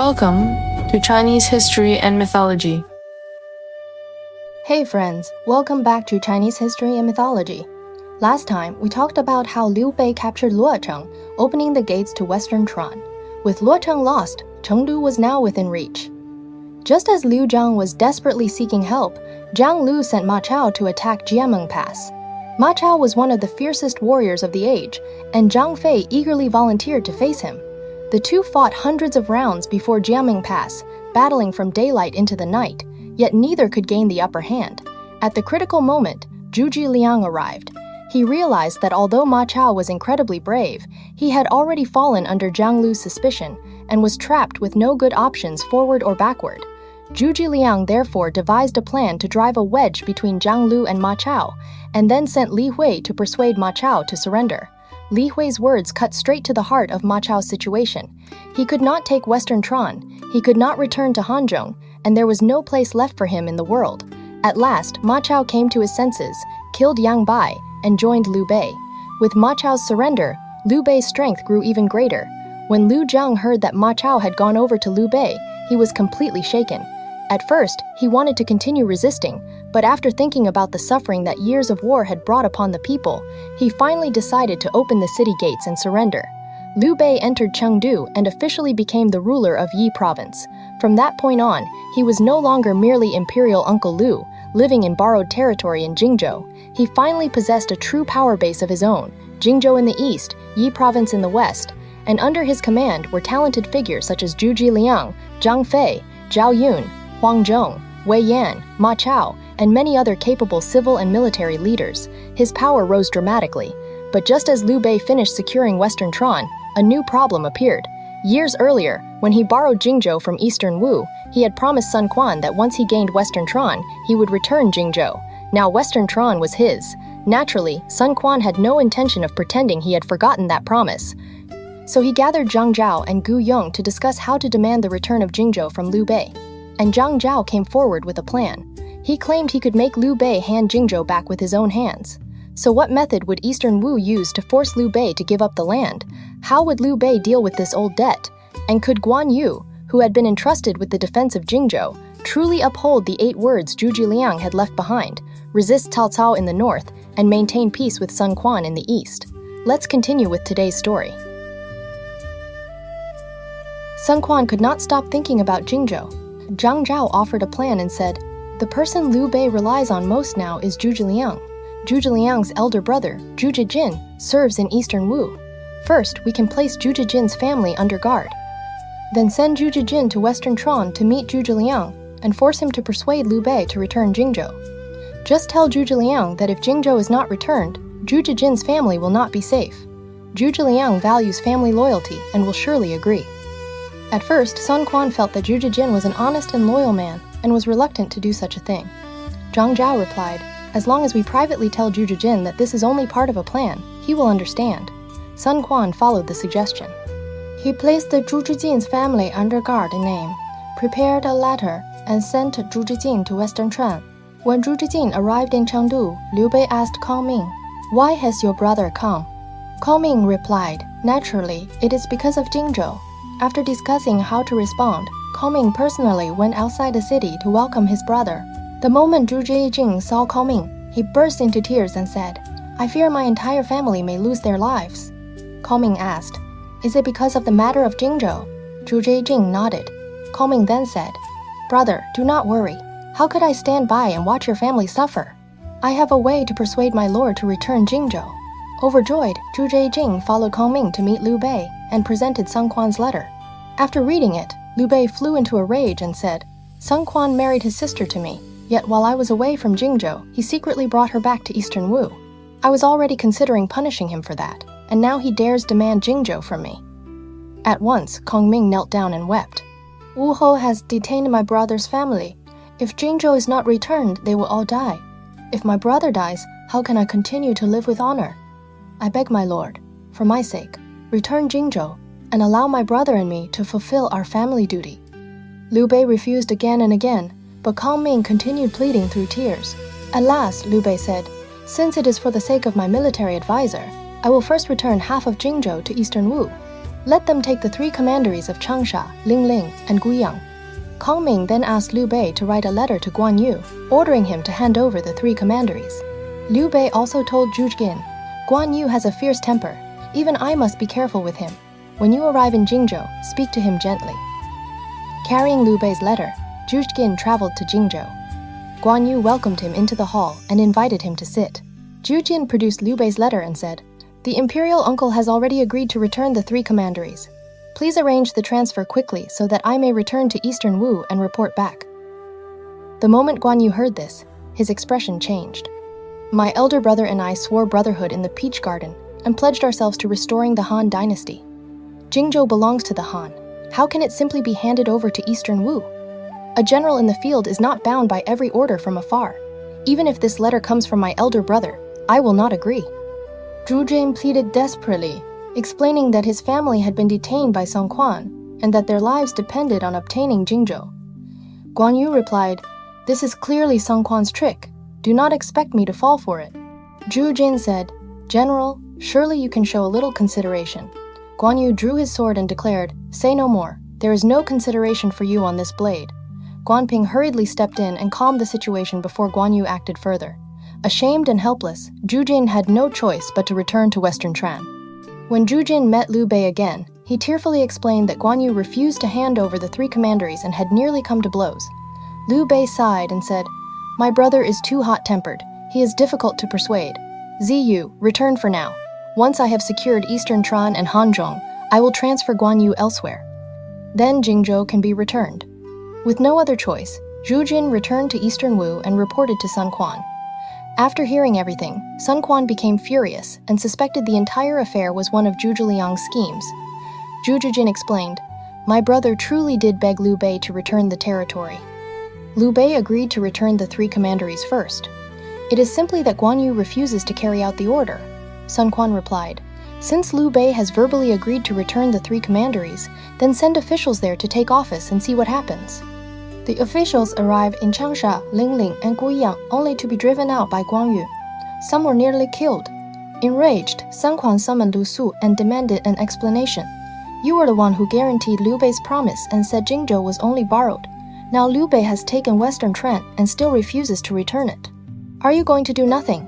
Welcome to Chinese History and Mythology. Hey friends, welcome back to Chinese History and Mythology. Last time, we talked about how Liu Bei captured Luocheng, opening the gates to Western Chuan. With Luocheng lost, Chengdu was now within reach. Just as Liu Zhang was desperately seeking help, Zhang Lu sent Ma Chao to attack Jiameng Pass. Ma Chao was one of the fiercest warriors of the age, and Zhang Fei eagerly volunteered to face him. The two fought hundreds of rounds before Jiameng Pass, battling from daylight into the night, yet neither could gain the upper hand. At the critical moment, Zhuge Liang arrived. He realized that although Ma Chao was incredibly brave, he had already fallen under Zhang Lu's suspicion and was trapped with no good options forward or backward. Zhuge Liang therefore devised a plan to drive a wedge between Zhang Lu and Ma Chao, and then sent Li Hui to persuade Ma Chao to surrender. Li Hui's words cut straight to the heart of Ma Chao's situation. He could not take Western Chuan, he could not return to Hanzhong, and there was no place left for him in the world. At last, Ma Chao came to his senses, killed Liu Bei, and joined Liu Bei. With Ma Chao's surrender, Liu Bei's strength grew even greater. When Liu Zhang heard that Ma Chao had gone over to Liu Bei, he was completely shaken. At first, he wanted to continue resisting, but after thinking about the suffering that years of war had brought upon the people, he finally decided to open the city gates and surrender. Liu Bei entered Chengdu and officially became the ruler of Yi province. From that point on, he was no longer merely imperial Uncle Liu, living in borrowed territory in Jingzhou. He finally possessed a true power base of his own, Jingzhou in the east, Yi province in the west, and under his command were talented figures such as Zhuge Liang, Zhang Fei, Zhao Yun, Huang Zhong, Wei Yan, Ma Chao, and many other capable civil and military leaders. His power rose dramatically. But just as Liu Bei finished securing Western Chuan, a new problem appeared. Years earlier, when he borrowed Jingzhou from Eastern Wu, he had promised Sun Quan that once he gained Western Chuan, he would return Jingzhou. Now Western Chuan was his. Naturally, Sun Quan had no intention of pretending he had forgotten that promise. So he gathered Zhang Zhao and Gu Yong to discuss how to demand the return of Jingzhou from Liu Bei. And Zhang Zhao came forward with a plan. He claimed he could make Liu Bei hand Jingzhou back with his own hands. So what method would Eastern Wu use to force Liu Bei to give up the land? How would Liu Bei deal with this old debt? And could Guan Yu, who had been entrusted with the defense of Jingzhou, truly uphold the 8 words Zhuge Liang had left behind, resist Cao Cao in the north, and maintain peace with Sun Quan in the east? Let's continue with today's story. Sun Quan could not stop thinking about Jingzhou. Zhang Zhao offered a plan and said, "The person Liu Bei relies on most now is Zhuge Liang. Zhuge Liang's elder brother, Zhuge Jin, serves in Eastern Wu. First, we can place Zhuge Jin's family under guard. Then send Zhuge Jin to Western Chuan to meet Zhuge Liang and force him to persuade Liu Bei to return Jingzhou. Just tell Zhuge Liang that if Jingzhou is not returned, Zhuge Jin's family will not be safe. Zhuge Liang values family loyalty and will surely agree." At first, Sun Quan felt that Zhuge Jin was an honest and loyal man and was reluctant to do such a thing. Zhang Zhao replied, "As long as we privately tell Zhuge Jin that this is only part of a plan, he will understand." Sun Quan followed the suggestion. He placed the Zhuge Jin's family under guard in name, prepared a letter, and sent Zhuge Jin to Western Chuan. When Zhuge Jin arrived in Chengdu, Liu Bei asked Kang Ming, "Why has your brother come?" Kang Ming replied, "Naturally, it is because of Jingzhou." After discussing how to respond, Kang Ming personally went outside the city to welcome his brother. The moment Zhuge Jin saw Kang Ming, he burst into tears and said, "I fear my entire family may lose their lives." Kang Ming asked, "Is it because of the matter of Jingzhou?" Zhuge Jin nodded. Kang Ming then said, "Brother, do not worry. How could I stand by and watch your family suffer? I have a way to persuade my lord to return Jingzhou." Overjoyed, Zhuge Jin followed Kang Ming to meet Liu Bei and presented Sun Quan's letter. After reading it, Liu Bei flew into a rage and said, "Sun Quan married his sister to me, yet while I was away from Jingzhou, he secretly brought her back to Eastern Wu. I was already considering punishing him for that, and now he dares demand Jingzhou from me." At once, Kang Ming knelt down and wept. "Wu Hou has detained my brother's family. If Jingzhou is not returned, they will all die. If my brother dies, how can I continue to live with honor? I beg my lord, for my sake, return Jingzhou, and allow my brother and me to fulfill our family duty." Liu Bei refused again and again, but Kang Ming continued pleading through tears. At last, Liu Bei said, "Since it is for the sake of my military advisor, I will first return half of Jingzhou to Eastern Wu." Let them take the 3 commanderies of Changsha, Lingling, and Guiyang. Kang Ming then asked Liu Bei to write a letter to Guan Yu, ordering him to hand over the 3 commanderies. Liu Bei also told Zhuge Jin, Guan Yu has a fierce temper. Even I must be careful with him. When you arrive in Jingzhou, speak to him gently. Carrying Liu Bei's letter, Zhuge Jin traveled to Jingzhou. Guan Yu welcomed him into the hall and invited him to sit. Zhuge Jin produced Liu Bei's letter and said, The imperial uncle has already agreed to return the 3 commanderies. Please arrange the transfer quickly so that I may return to Eastern Wu and report back. The moment Guan Yu heard this, his expression changed. My elder brother and I swore brotherhood in the Peach Garden and pledged ourselves to restoring the Han dynasty. Jingzhou belongs to the Han. How can it simply be handed over to Eastern Wu? A general in the field is not bound by every order from afar. Even if this letter comes from my elder brother, I will not agree. Zhuge Jin pleaded desperately, explaining that his family had been detained by Quan and that their lives depended on obtaining Jingzhou. Guan Yu replied, This is clearly Quan's trick. Do not expect me to fall for it. Zhuge Jin said, General, surely you can show a little consideration. Guan Yu drew his sword and declared, Say no more. There is no consideration for you on this blade. Guan Ping hurriedly stepped in and calmed the situation before Guan Yu acted further. Ashamed and helpless, Zhuge Jin had no choice but to return to Western Chuan. When Zhuge Jin met Liu Bei again, he tearfully explained that Guan Yu refused to hand over the 3 commanderies and had nearly come to blows. Liu Bei sighed and said, My brother is too hot-tempered. He is difficult to persuade. Ziyu, return for now. Once I have secured Eastern Chuan and Hanzhong, I will transfer Guan Yu elsewhere. Then Jingzhou can be returned. With no other choice, Zhuge Jin returned to Eastern Wu and reported to Sun Quan. After hearing everything, Sun Quan became furious and suspected the entire affair was one of Zhuge Liang's schemes. Zhuge Jin explained, My brother truly did beg Liu Bei to return the territory. Liu Bei agreed to return the 3 commanderies first. It is simply that Guan Yu refuses to carry out the order. Sun Quan replied, Since Liu Bei has verbally agreed to return the 3 commanderies, then send officials there to take office and see what happens. The officials arrived in Changsha, Lingling, and Guiyang only to be driven out by Guan Yu. Some were nearly killed. Enraged, Sun Quan summoned Lu Su and demanded an explanation. You were the one who guaranteed Liu Bei's promise and said Jingzhou was only borrowed. Now Liu Bei has taken Western Chuan and still refuses to return it. Are you going to do nothing?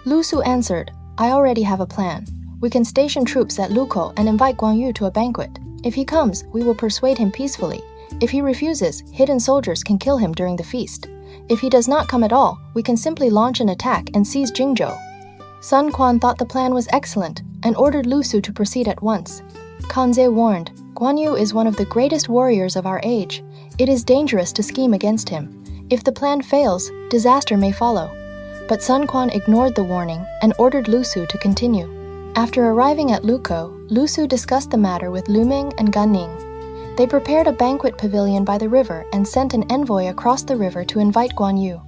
Lu Su answered, I already have a plan. We can station troops at Lukou and invite Guan Yu to a banquet. If he comes, we will persuade him peacefully. If he refuses, hidden soldiers can kill him during the feast. If he does not come at all, we can simply launch an attack and seize Jingzhou. Sun Quan thought the plan was excellent and ordered Lu Su to proceed at once. Kanze warned, Guan Yu is one of the greatest warriors of our age. It is dangerous to scheme against him. If the plan fails, disaster may follow. But Sun Quan ignored the warning and ordered Lu Su to continue. After arriving at Lukou, Lu Su discussed the matter with Lu Ming and Gan Ning. They prepared a banquet pavilion by the river and sent an envoy across the river to invite Guan Yu.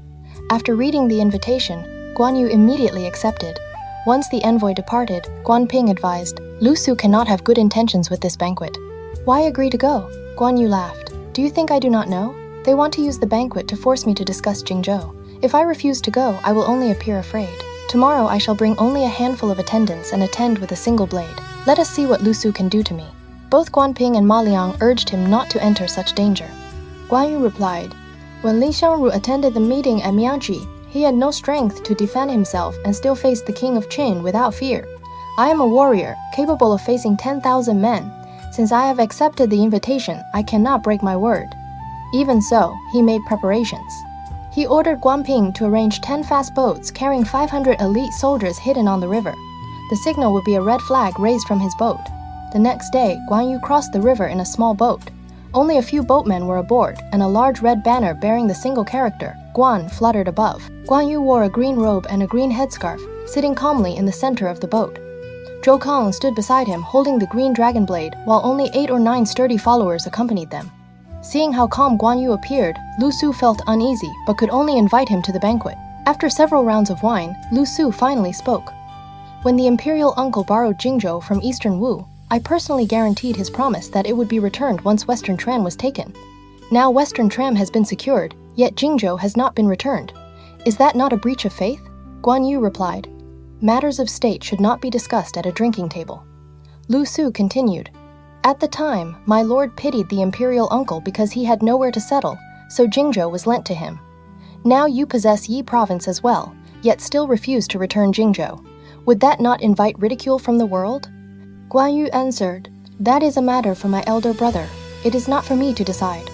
After reading the invitation, Guan Yu immediately accepted. Once the envoy departed, Guan Ping advised, Lu Su cannot have good intentions with this banquet. Why agree to go? Guan Yu laughed. Do you think I do not know? They want to use the banquet to force me to discuss Jingzhou. If I refuse to go, I will only appear afraid. Tomorrow I shall bring only a handful of attendants and attend with a single blade. Let us see what Lu Su can do to me. Both Guan Ping and Ma Liang urged him not to enter such danger. Guan Yu replied, When Li Xiangru attended the meeting at Miaji, he had no strength to defend himself and still faced the king of Qin without fear. I am a warrior, capable of facing 10,000 men. Since I have accepted the invitation, I cannot break my word. Even so, he made preparations. He ordered Guan Ping to arrange 10 fast boats carrying 500 elite soldiers hidden on the river. The signal would be a red flag raised from his boat. The next day, Guan Yu crossed the river in a small boat. Only a few boatmen were aboard, and a large red banner bearing the single character, Guan, fluttered above. Guan Yu wore a green robe and a green headscarf, sitting calmly in the center of the boat. Zhou Kang stood beside him holding the green dragon blade, while only 8 or 9 sturdy followers accompanied them. Seeing how calm Guan Yu appeared, Lu Su felt uneasy, but could only invite him to the banquet. After several rounds of wine, Lu Su finally spoke. When the imperial uncle borrowed Jingzhou from Eastern Wu, I personally guaranteed his promise that it would be returned once Western Chuan was taken. Now Western Chuan has been secured, yet Jingzhou has not been returned. Is that not a breach of faith? Guan Yu replied, Matters of state should not be discussed at a drinking table. Lu Su continued, At the time, my lord pitied the imperial uncle because he had nowhere to settle, so Jingzhou was lent to him. Now you possess Yi province as well, yet still refuse to return Jingzhou. Would that not invite ridicule from the world? Guan Yu answered, "That is a matter for my elder brother. It is not for me to decide."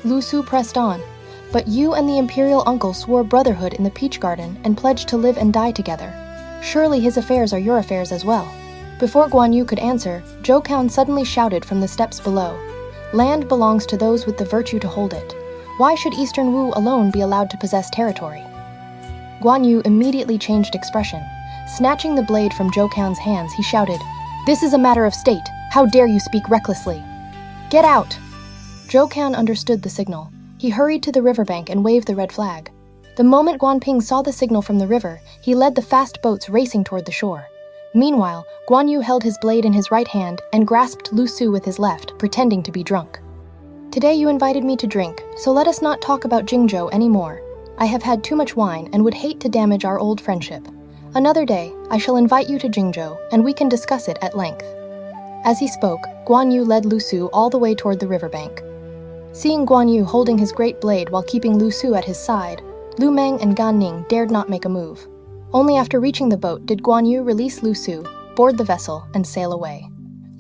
Lu Su pressed on, "But you and the imperial uncle swore brotherhood in the Peach Garden and pledged to live and die together. Surely his affairs are your affairs as well." Before Guan Yu could answer, Zhou Quan suddenly shouted from the steps below, "Land belongs to those with the virtue to hold it. Why should Eastern Wu alone be allowed to possess territory?" Guan Yu immediately changed expression. Snatching the blade from Zhou Quan's hands, he shouted, "This is a matter of state. How dare you speak recklessly? Get out!" Zhou Quan understood the signal. He hurried to the riverbank and waved the red flag. The moment Guan Ping saw the signal from the river, he led the fast boats racing toward the shore. Meanwhile, Guan Yu held his blade in his right hand and grasped Lu Su with his left, pretending to be drunk. "Today you invited me to drink, so let us not talk about Jingzhou anymore. I have had too much wine and would hate to damage our old friendship. Another day, I shall invite you to Jingzhou, and we can discuss it at length." As he spoke, Guan Yu led Lu Su all the way toward the riverbank. Seeing Guan Yu holding his great blade while keeping Lu Su at his side, Lu Meng and Gan Ning dared not make a move. Only after reaching the boat did Guan Yu release Lu Su, board the vessel, and sail away.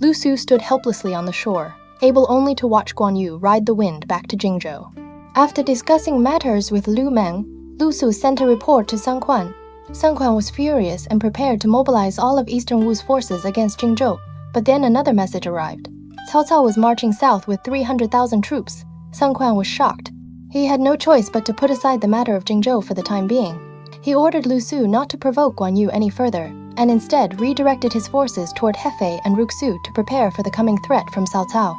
Lu Su stood helplessly on the shore, able only to watch Guan Yu ride the wind back to Jingzhou. After discussing matters with Lu Meng, Lu Su sent a report to Quan. Quan was furious and prepared to mobilize all of Eastern Wu's forces against Jingzhou, but then another message arrived. Cao Cao was marching south with 300,000 troops. Quan was shocked. He had no choice but to put aside the matter of Jingzhou for the time being. He ordered Lu Su not to provoke Guan Yu any further, and instead redirected his forces toward Hefei and Ruxu to prepare for the coming threat from Cao Cao.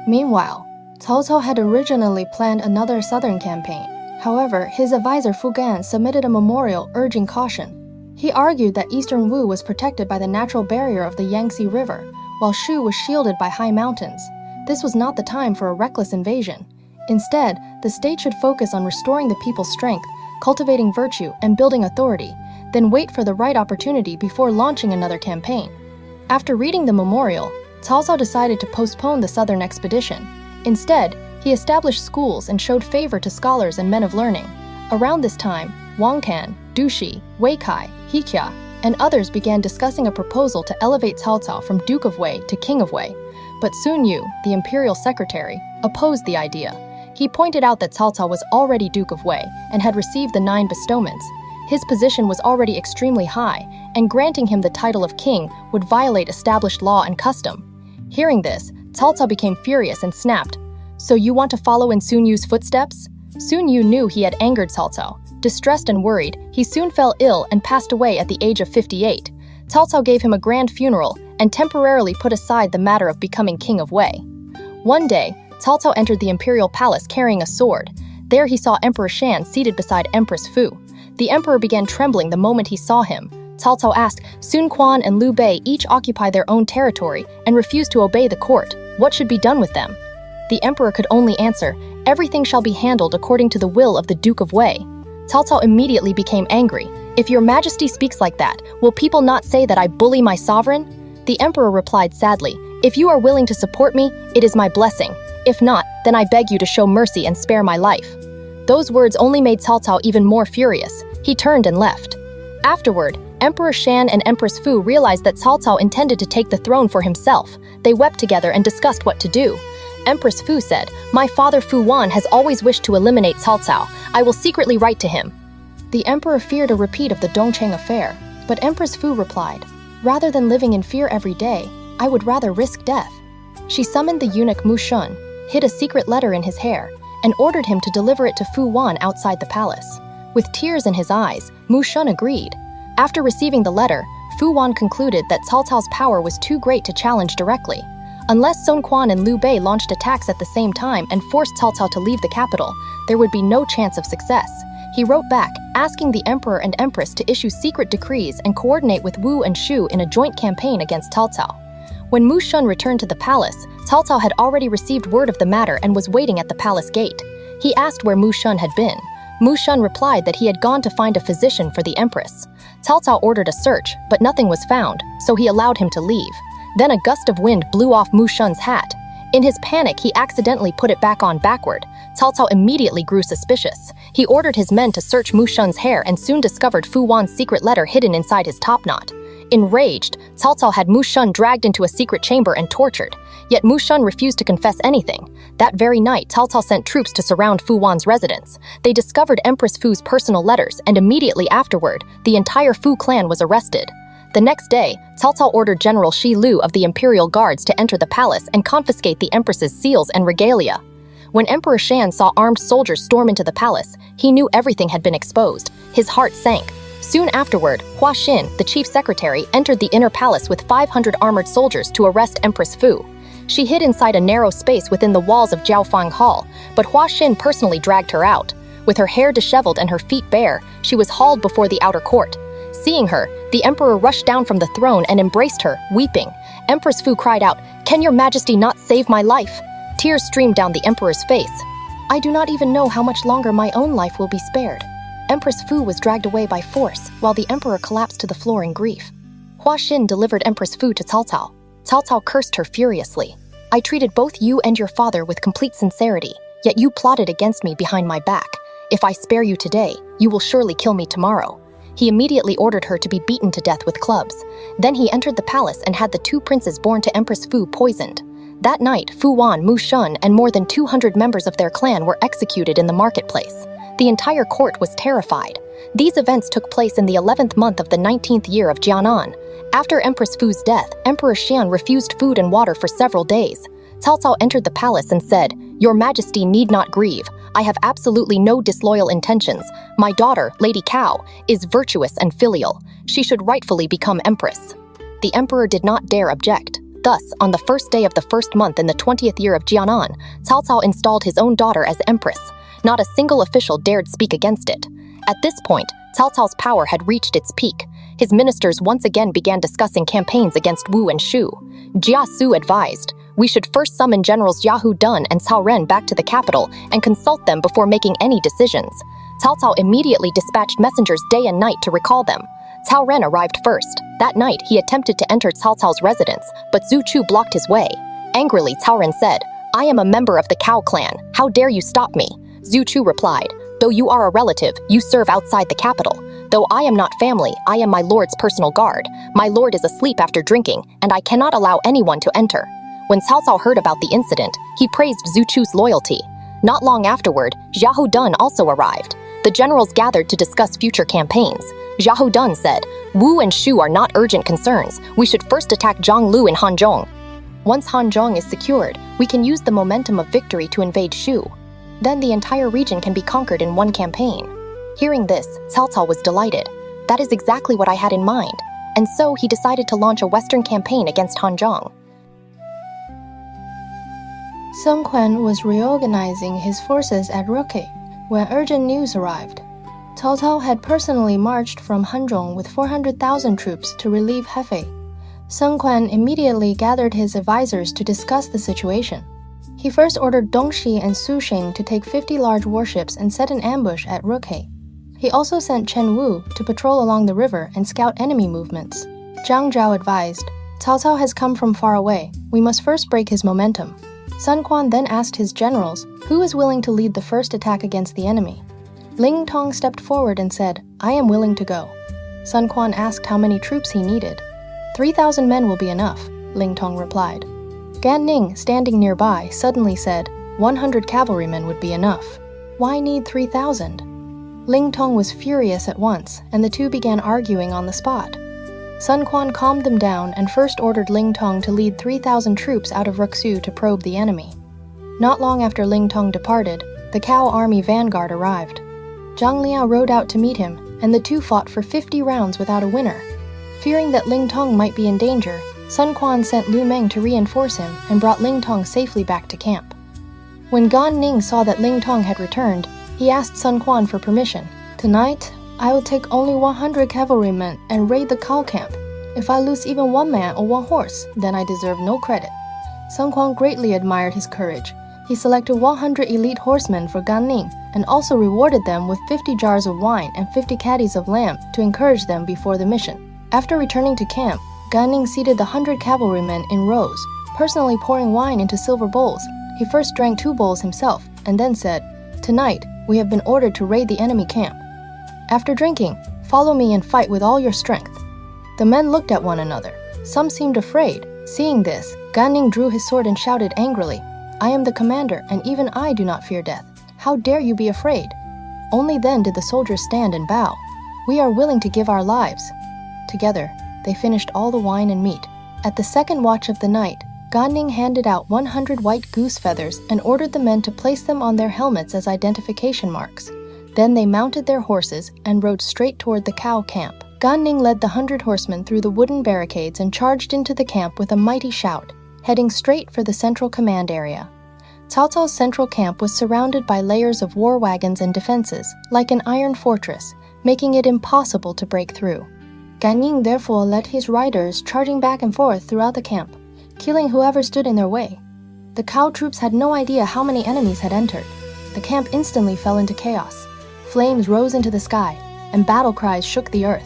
Meanwhile, Cao Cao had originally planned another southern campaign. However, his advisor Fu Gan submitted a memorial urging caution. He argued that Eastern Wu was protected by the natural barrier of the Yangtze River, while Shu was shielded by high mountains. This was not the time for a reckless invasion. Instead, the state should focus on restoring the people's strength, cultivating virtue, and building authority, then wait for the right opportunity before launching another campaign. After reading the memorial, Cao Cao decided to postpone the southern expedition. Instead, he established schools and showed favor to scholars and men of learning. Around this time, Wang Can, Du Shi, Wei Kai, He Kia, and others began discussing a proposal to elevate Cao Cao from Duke of Wei to King of Wei. But Sun Yu, the imperial secretary, opposed the idea. He pointed out that Cao Cao was already Duke of Wei and had received the 9 bestowments. His position was already extremely high, and granting him the title of king would violate established law and custom. Hearing this, Cao Cao became furious and snapped, "So you want to follow in Sun Yu's footsteps?" Sun Yu knew he had angered Cao Cao. Distressed and worried, he soon fell ill and passed away at the age of 58. Cao Cao gave him a grand funeral and temporarily put aside the matter of becoming king of Wei. One day, Cao Cao entered the imperial palace carrying a sword. There he saw Emperor Shan seated beside Empress Fu. The emperor began trembling the moment he saw him. Cao Cao asked, "Sun Quan and Liu Bei each occupy their own territory and refuse to obey the court. What should be done with them?" The emperor could only answer, "Everything shall be handled according to the will of the Duke of Wei." Cao Cao immediately became angry. "If your majesty speaks like that, will people not say that I bully my sovereign?" The emperor replied sadly, "If you are willing to support me, it is my blessing. If not, then I beg you to show mercy and spare my life." Those words only made Cao Cao even more furious. He turned and left. Afterward, Emperor Shan and Empress Fu realized that Cao Cao intended to take the throne for himself. They wept together and discussed what to do. Empress Fu said, "My father Fu Wan has always wished to eliminate Cao Cao. I will secretly write to him." The emperor feared a repeat of the Dongcheng affair, but Empress Fu replied, "Rather than living in fear every day, I would rather risk death." She summoned the eunuch Mu Shun, hid a secret letter in his hair, and ordered him to deliver it to Fu Wan outside the palace. With tears in his eyes, Mu Shun agreed. After receiving the letter, Fu Wan concluded that Cao Cao's power was too great to challenge directly. Unless Sun Quan and Liu Bei launched attacks at the same time and forced Cao Cao to leave the capital, there would be no chance of success. He wrote back, asking the emperor and empress to issue secret decrees and coordinate with Wu and Shu in a joint campaign against Cao Cao. When Mu Shun returned to the palace, Cao Cao had already received word of the matter and was waiting at the palace gate. He asked where Mu Shun had been. Mu Shun replied that he had gone to find a physician for the empress. Cao Cao ordered a search, but nothing was found, so he allowed him to leave. Then a gust of wind blew off Mu Shun's hat. In his panic, he accidentally put it back on backward. Cao Cao immediately grew suspicious. He ordered his men to search Mu Shun's hair and soon discovered Fu Wan's secret letter hidden inside his topknot. Enraged, Cao Cao had Mu Shun dragged into a secret chamber and tortured. Yet Mu Shun refused to confess anything. That very night, Cao Cao sent troops to surround Fu Wan's residence. They discovered Empress Fu's personal letters, and immediately afterward, the entire Fu clan was arrested. The next day, Cao Cao ordered General Shi Lu of the Imperial Guards to enter the palace and confiscate the empress's seals and regalia. When Emperor Shan saw armed soldiers storm into the palace, he knew everything had been exposed. His heart sank. Soon afterward, Hua Xin, the chief secretary, entered the inner palace with 500 armored soldiers to arrest Empress Fu. She hid inside a narrow space within the walls of Jiaofang Hall, but Hua Xin personally dragged her out. With her hair disheveled and her feet bare, she was hauled before the outer court. Seeing her, the emperor rushed down from the throne and embraced her, weeping. Empress Fu cried out, "Can your majesty not save my life?" Tears streamed down the emperor's face. "I do not even know how much longer my own life will be spared." Empress Fu was dragged away by force, while the emperor collapsed to the floor in grief. Hua Xin delivered Empress Fu to Cao Cao. Cao Cao cursed her furiously. "I treated both you and your father with complete sincerity, yet you plotted against me behind my back. If I spare you today, you will surely kill me tomorrow." He immediately ordered her to be beaten to death with clubs. Then he entered the palace and had the two princes born to Empress Fu poisoned. That night, Fu Wan, Mu Shun, and more than 200 members of their clan were executed in the marketplace. The entire court was terrified. These events took place in the 11th month of the 19th year of Jianan. After Empress Fu's death, Emperor Xian refused food and water for several days. Cao Cao entered the palace and said, "Your Majesty need not grieve. I have absolutely no disloyal intentions. My daughter, Lady Cao, is virtuous and filial. She should rightfully become empress." The emperor did not dare object. Thus, on the first day of the first month in the 20th year of Jianan, Cao Cao installed his own daughter as empress. Not a single official dared speak against it. At this point, Cao Cao's power had reached its peak. His ministers once again began discussing campaigns against Wu and Shu. Jia Su advised, "We should first summon Generals Yahu Dun and Cao Ren back to the capital and consult them before making any decisions." Cao Cao immediately dispatched messengers day and night to recall them. Cao Ren arrived first. That night, he attempted to enter Cao Cao's residence, but Zhu Chu blocked his way. Angrily, Cao Ren said, "I am a member of the Cao clan. How dare you stop me?" Zhu Chu replied, "Though you are a relative, you serve outside the capital. Though I am not family, I am my lord's personal guard. My lord is asleep after drinking, and I cannot allow anyone to enter." When Cao Cao heard about the incident, he praised Zhu Chu's loyalty. Not long afterward, Xiahou Dun also arrived. The generals gathered to discuss future campaigns. Xiahou Dun said, "Wu and Shu are not urgent concerns. We should first attack Zhonglu in Hanzhong. Once Hanzhong is secured, we can use the momentum of victory to invade Shu. Then the entire region can be conquered in one campaign." Hearing this, Cao Cao was delighted. That is exactly what I had in mind. And so he decided to launch a western campaign against Hanzhong. Quan was reorganizing his forces at Ruke when urgent news arrived. Cao Cao had personally marched from Hanzhong with 400,000 troops to relieve Hefei. Quan immediately gathered his advisors to discuss the situation. He first ordered Dongxi and Sushing to take 50 large warships and set an ambush at Ruke. He also sent Chen Wu to patrol along the river and scout enemy movements. Zhang Zhao advised, "Cao Cao has come from far away. We must first break his momentum." Quan then asked his generals, who is willing to lead the first attack against the enemy. Ling Tong stepped forward and said, "I am willing to go." Quan asked how many troops he needed. 3,000 men will be enough, Ling Tong replied. Gan Ning, standing nearby, suddenly said, 100 cavalrymen would be enough. Why need 3,000? Ling Tong was furious at once, and the two began arguing on the spot. Quan calmed them down and first ordered Ling Tong to lead 3,000 troops out of Ruxu to probe the enemy. Not long after Ling Tong departed, the Cao army vanguard arrived. Zhang Liao rode out to meet him, and the two fought for 50 rounds without a winner. Fearing that Ling Tong might be in danger, Quan sent Lu Meng to reinforce him and brought Ling Tong safely back to camp. When Gan Ning saw that Ling Tong had returned, he asked Quan for permission. "Tonight, I will take only 100 cavalrymen and raid the Cao camp. If I lose even one man or one horse, then I deserve no credit." Quan greatly admired his courage, He selected 100 elite horsemen for Gan Ning and also rewarded them with 50 jars of wine and 50 caddies of lamb to encourage them before the mission. After returning to camp, Gan Ning seated the 100 cavalrymen in rows, personally pouring wine into silver bowls. He first drank 2 bowls himself and then said, "Tonight, we have been ordered to raid the enemy camp. After drinking, follow me and fight with all your strength." The men looked at one another. Some seemed afraid. Seeing this, Gan Ning drew his sword and shouted angrily, "I am the commander, and even I do not fear death. How dare you be afraid?" Only then did the soldiers stand and bow. "We are willing to give our lives." Together, they finished all the wine and meat. At the second watch of the night, Gan Ning handed out 100 white goose feathers and ordered the men to place them on their helmets as identification marks. Then they mounted their horses and rode straight toward the cow camp. Gan Ning led the 100 horsemen through the wooden barricades and charged into the camp with a mighty shout, heading straight for the central command area. Cao Cao's central camp was surrounded by layers of war wagons and defenses, like an iron fortress, making it impossible to break through. Gan Ning therefore led his riders charging back and forth throughout the camp, killing whoever stood in their way. The cow troops had no idea how many enemies had entered. The camp instantly fell into chaos. Flames rose into the sky, and battle cries shook the earth.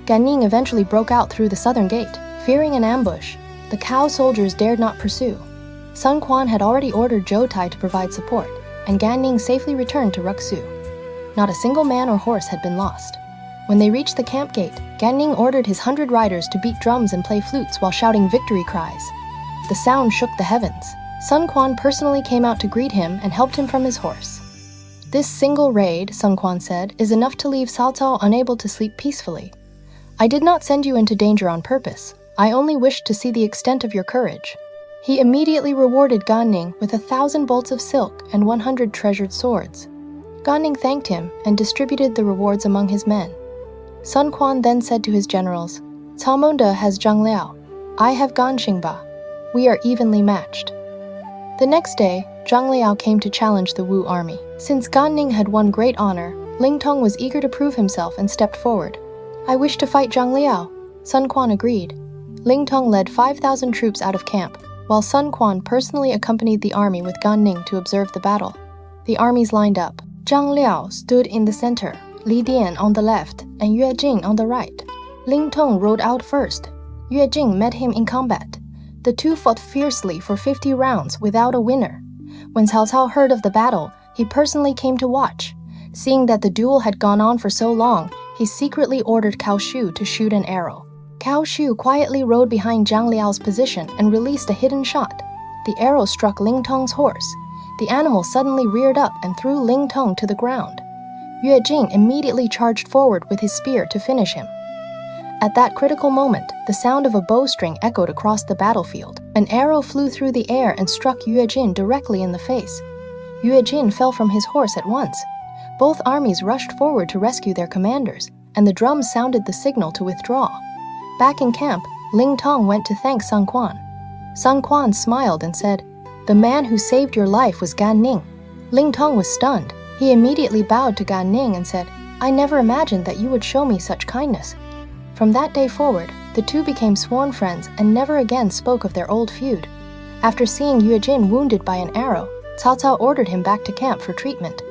Gan Ning eventually broke out through the southern gate. Fearing an ambush, the cow soldiers dared not pursue. Sun Quan had already ordered Zhou Tai to provide support, and Gan Ning safely returned to Ruxu. Not a single man or horse had been lost. When they reached the camp gate, Gan Ning ordered his 100 riders to beat drums and play flutes while shouting victory cries. The sound shook the heavens. Sun Quan personally came out to greet him and helped him from his horse. "This single raid," Sun Quan said, "is enough to leave Cao Cao unable to sleep peacefully. I did not send you into danger on purpose. I only wished to see the extent of your courage." He immediately rewarded Gan Ning with 1,000 bolts of silk and 100 treasured swords. Gan Ning thanked him and distributed the rewards among his men. Sun Quan then said to his generals, "Cao Mengde has Zhang Liao. I have Gan Xingba. We are evenly matched." The next day, Zhang Liao came to challenge the Wu army. Since Gan Ning had won great honor, Ling Tong was eager to prove himself and stepped forward. "I wish to fight Zhang Liao." Sun Quan agreed. Ling Tong led 5,000 troops out of camp, while Sun Quan personally accompanied the army with Gan Ning to observe the battle. The armies lined up. Zhang Liao stood in the center, Li Dian on the left, and Yue Jin on the right. Ling Tong rode out first. Yue Jin met him in combat. The two fought fiercely for 50 rounds without a winner. When Cao Cao heard of the battle, he personally came to watch. Seeing that the duel had gone on for so long, he secretly ordered Cao Shu to shoot an arrow. Cao Shu quietly rode behind Zhang Liao's position and released a hidden shot. The arrow struck Ling Tong's horse. The animal suddenly reared up and threw Ling Tong to the ground. Yue Jin immediately charged forward with his spear to finish him. At that critical moment, the sound of a bowstring echoed across the battlefield. An arrow flew through the air and struck Yue Jin directly in the face. Yue Jin fell from his horse at once. Both armies rushed forward to rescue their commanders, and the drums sounded the signal to withdraw. Back in camp, Ling Tong went to thank Sun Quan. Sun Quan smiled and said, "The man who saved your life was Gan Ning." Ling Tong was stunned. He immediately bowed to Gan Ning and said, "I never imagined that you would show me such kindness." From that day forward, the two became sworn friends and never again spoke of their old feud. After seeing Yue Jin wounded by an arrow, Cao Cao ordered him back to camp for treatment.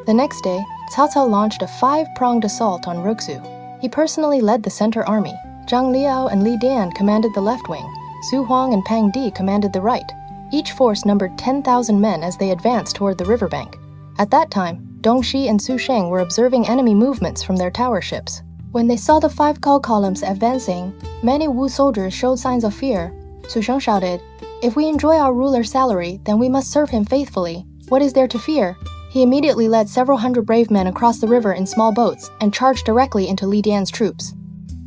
The next day, Cao Cao launched a 5-pronged assault on Ruxu. He personally led the center army. Zhang Liao and Li Dian commanded the left wing. Su Huang and Pang Di commanded the right. Each force numbered 10,000 men as they advanced toward the riverbank. At that time, Dongxi and Su Sheng were observing enemy movements from their tower ships. When they saw the 5 cow columns advancing, many Wu soldiers showed signs of fear. Su Sheng shouted, "If we enjoy our ruler's salary, then we must serve him faithfully. What is there to fear?" He immediately led several hundred brave men across the river in small boats and charged directly into Li Dian's troops.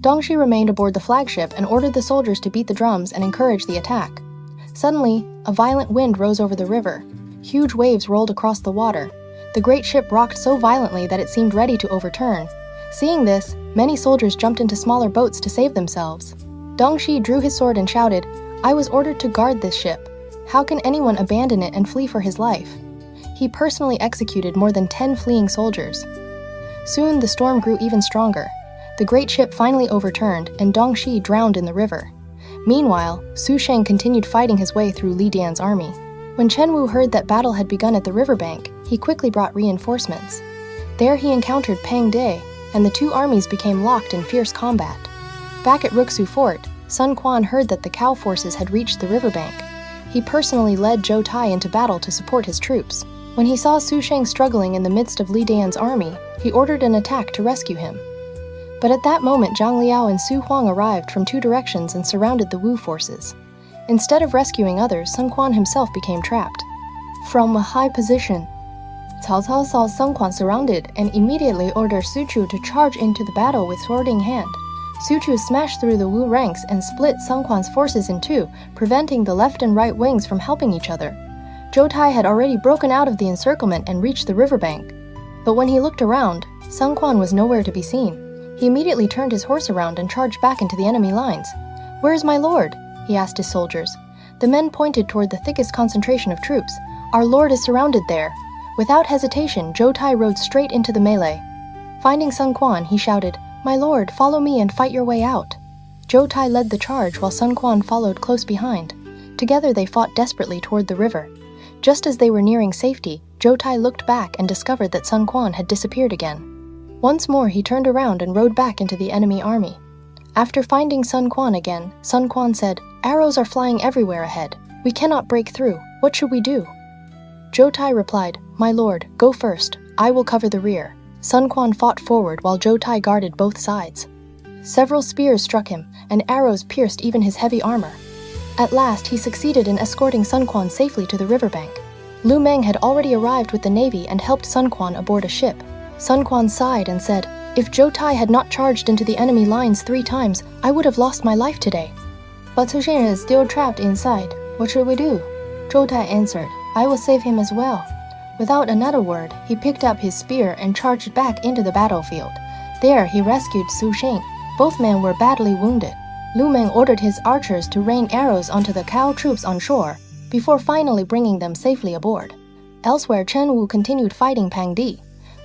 Dongxi remained aboard the flagship and ordered the soldiers to beat the drums and encourage the attack. Suddenly, a violent wind rose over the river. Huge waves rolled across the water. The great ship rocked so violently that it seemed ready to overturn. Seeing this, many soldiers jumped into smaller boats to save themselves. Dongxi drew his sword and shouted, "I was ordered to guard this ship. How can anyone abandon it and flee for his life?" He personally executed more than 10 fleeing soldiers. Soon the storm grew even stronger. The great ship finally overturned, and Dongxi drowned in the river. Meanwhile, Su Sheng continued fighting his way through Li Dian's army. When Chen Wu heard that battle had begun at the riverbank, he quickly brought reinforcements. There he encountered Pang De, and the two armies became locked in fierce combat. Back at Ruxu Fort, Sun Quan heard that the Cao forces had reached the riverbank. He personally led Zhou Tai into battle to support his troops. When he saw Su Sheng struggling in the midst of Li Dian's army, he ordered an attack to rescue him. But at that moment, Zhang Liao and Su Huang arrived from two directions and surrounded the Wu forces. Instead of rescuing others, Sun Quan himself became trapped. From a high position, Cao Cao saw Sun Quan surrounded and immediately ordered Su Chu to charge into the battle with sword in hand. Su Chu smashed through the Wu ranks and split Sun Quan's forces in two, preventing the left and right wings from helping each other. Zhou Tai had already broken out of the encirclement and reached the riverbank. But when he looked around, Sun Quan was nowhere to be seen. He immediately turned his horse around and charged back into the enemy lines. "Where is my lord?" he asked his soldiers. The men pointed toward the thickest concentration of troops. "Our lord is surrounded there." Without hesitation, Zhou Tai rode straight into the melee. Finding Sun Quan, he shouted, "My lord, follow me and fight your way out." Zhou Tai led the charge while Sun Quan followed close behind. Together they fought desperately toward the river. Just as they were nearing safety, Zhou Tai looked back and discovered that Sun Quan had disappeared again. Once more he turned around and rode back into the enemy army. After finding Sun Quan again, Sun Quan said, "Arrows are flying everywhere ahead. We cannot break through. What should we do?" Zhou Tai replied, "My lord, go first. I will cover the rear." Sun Quan fought forward while Zhou Tai guarded both sides. Several spears struck him, and arrows pierced even his heavy armor. At last, he succeeded in escorting Sun Quan safely to the riverbank. Lu Meng had already arrived with the navy and helped Sun Quan aboard a ship. Sun Quan sighed and said, "If Zhou Tai had not charged into the enemy lines 3 times, I would have lost my life today." "But Su Sheng is still trapped inside. What should we do?" Zhou Tai answered, "I will save him as well." Without another word, he picked up his spear and charged back into the battlefield. There, he rescued Su Sheng. Both men were badly wounded. Lu Meng ordered his archers to rain arrows onto the Cao troops on shore, before finally bringing them safely aboard. Elsewhere, Chen Wu continued fighting Pang Di.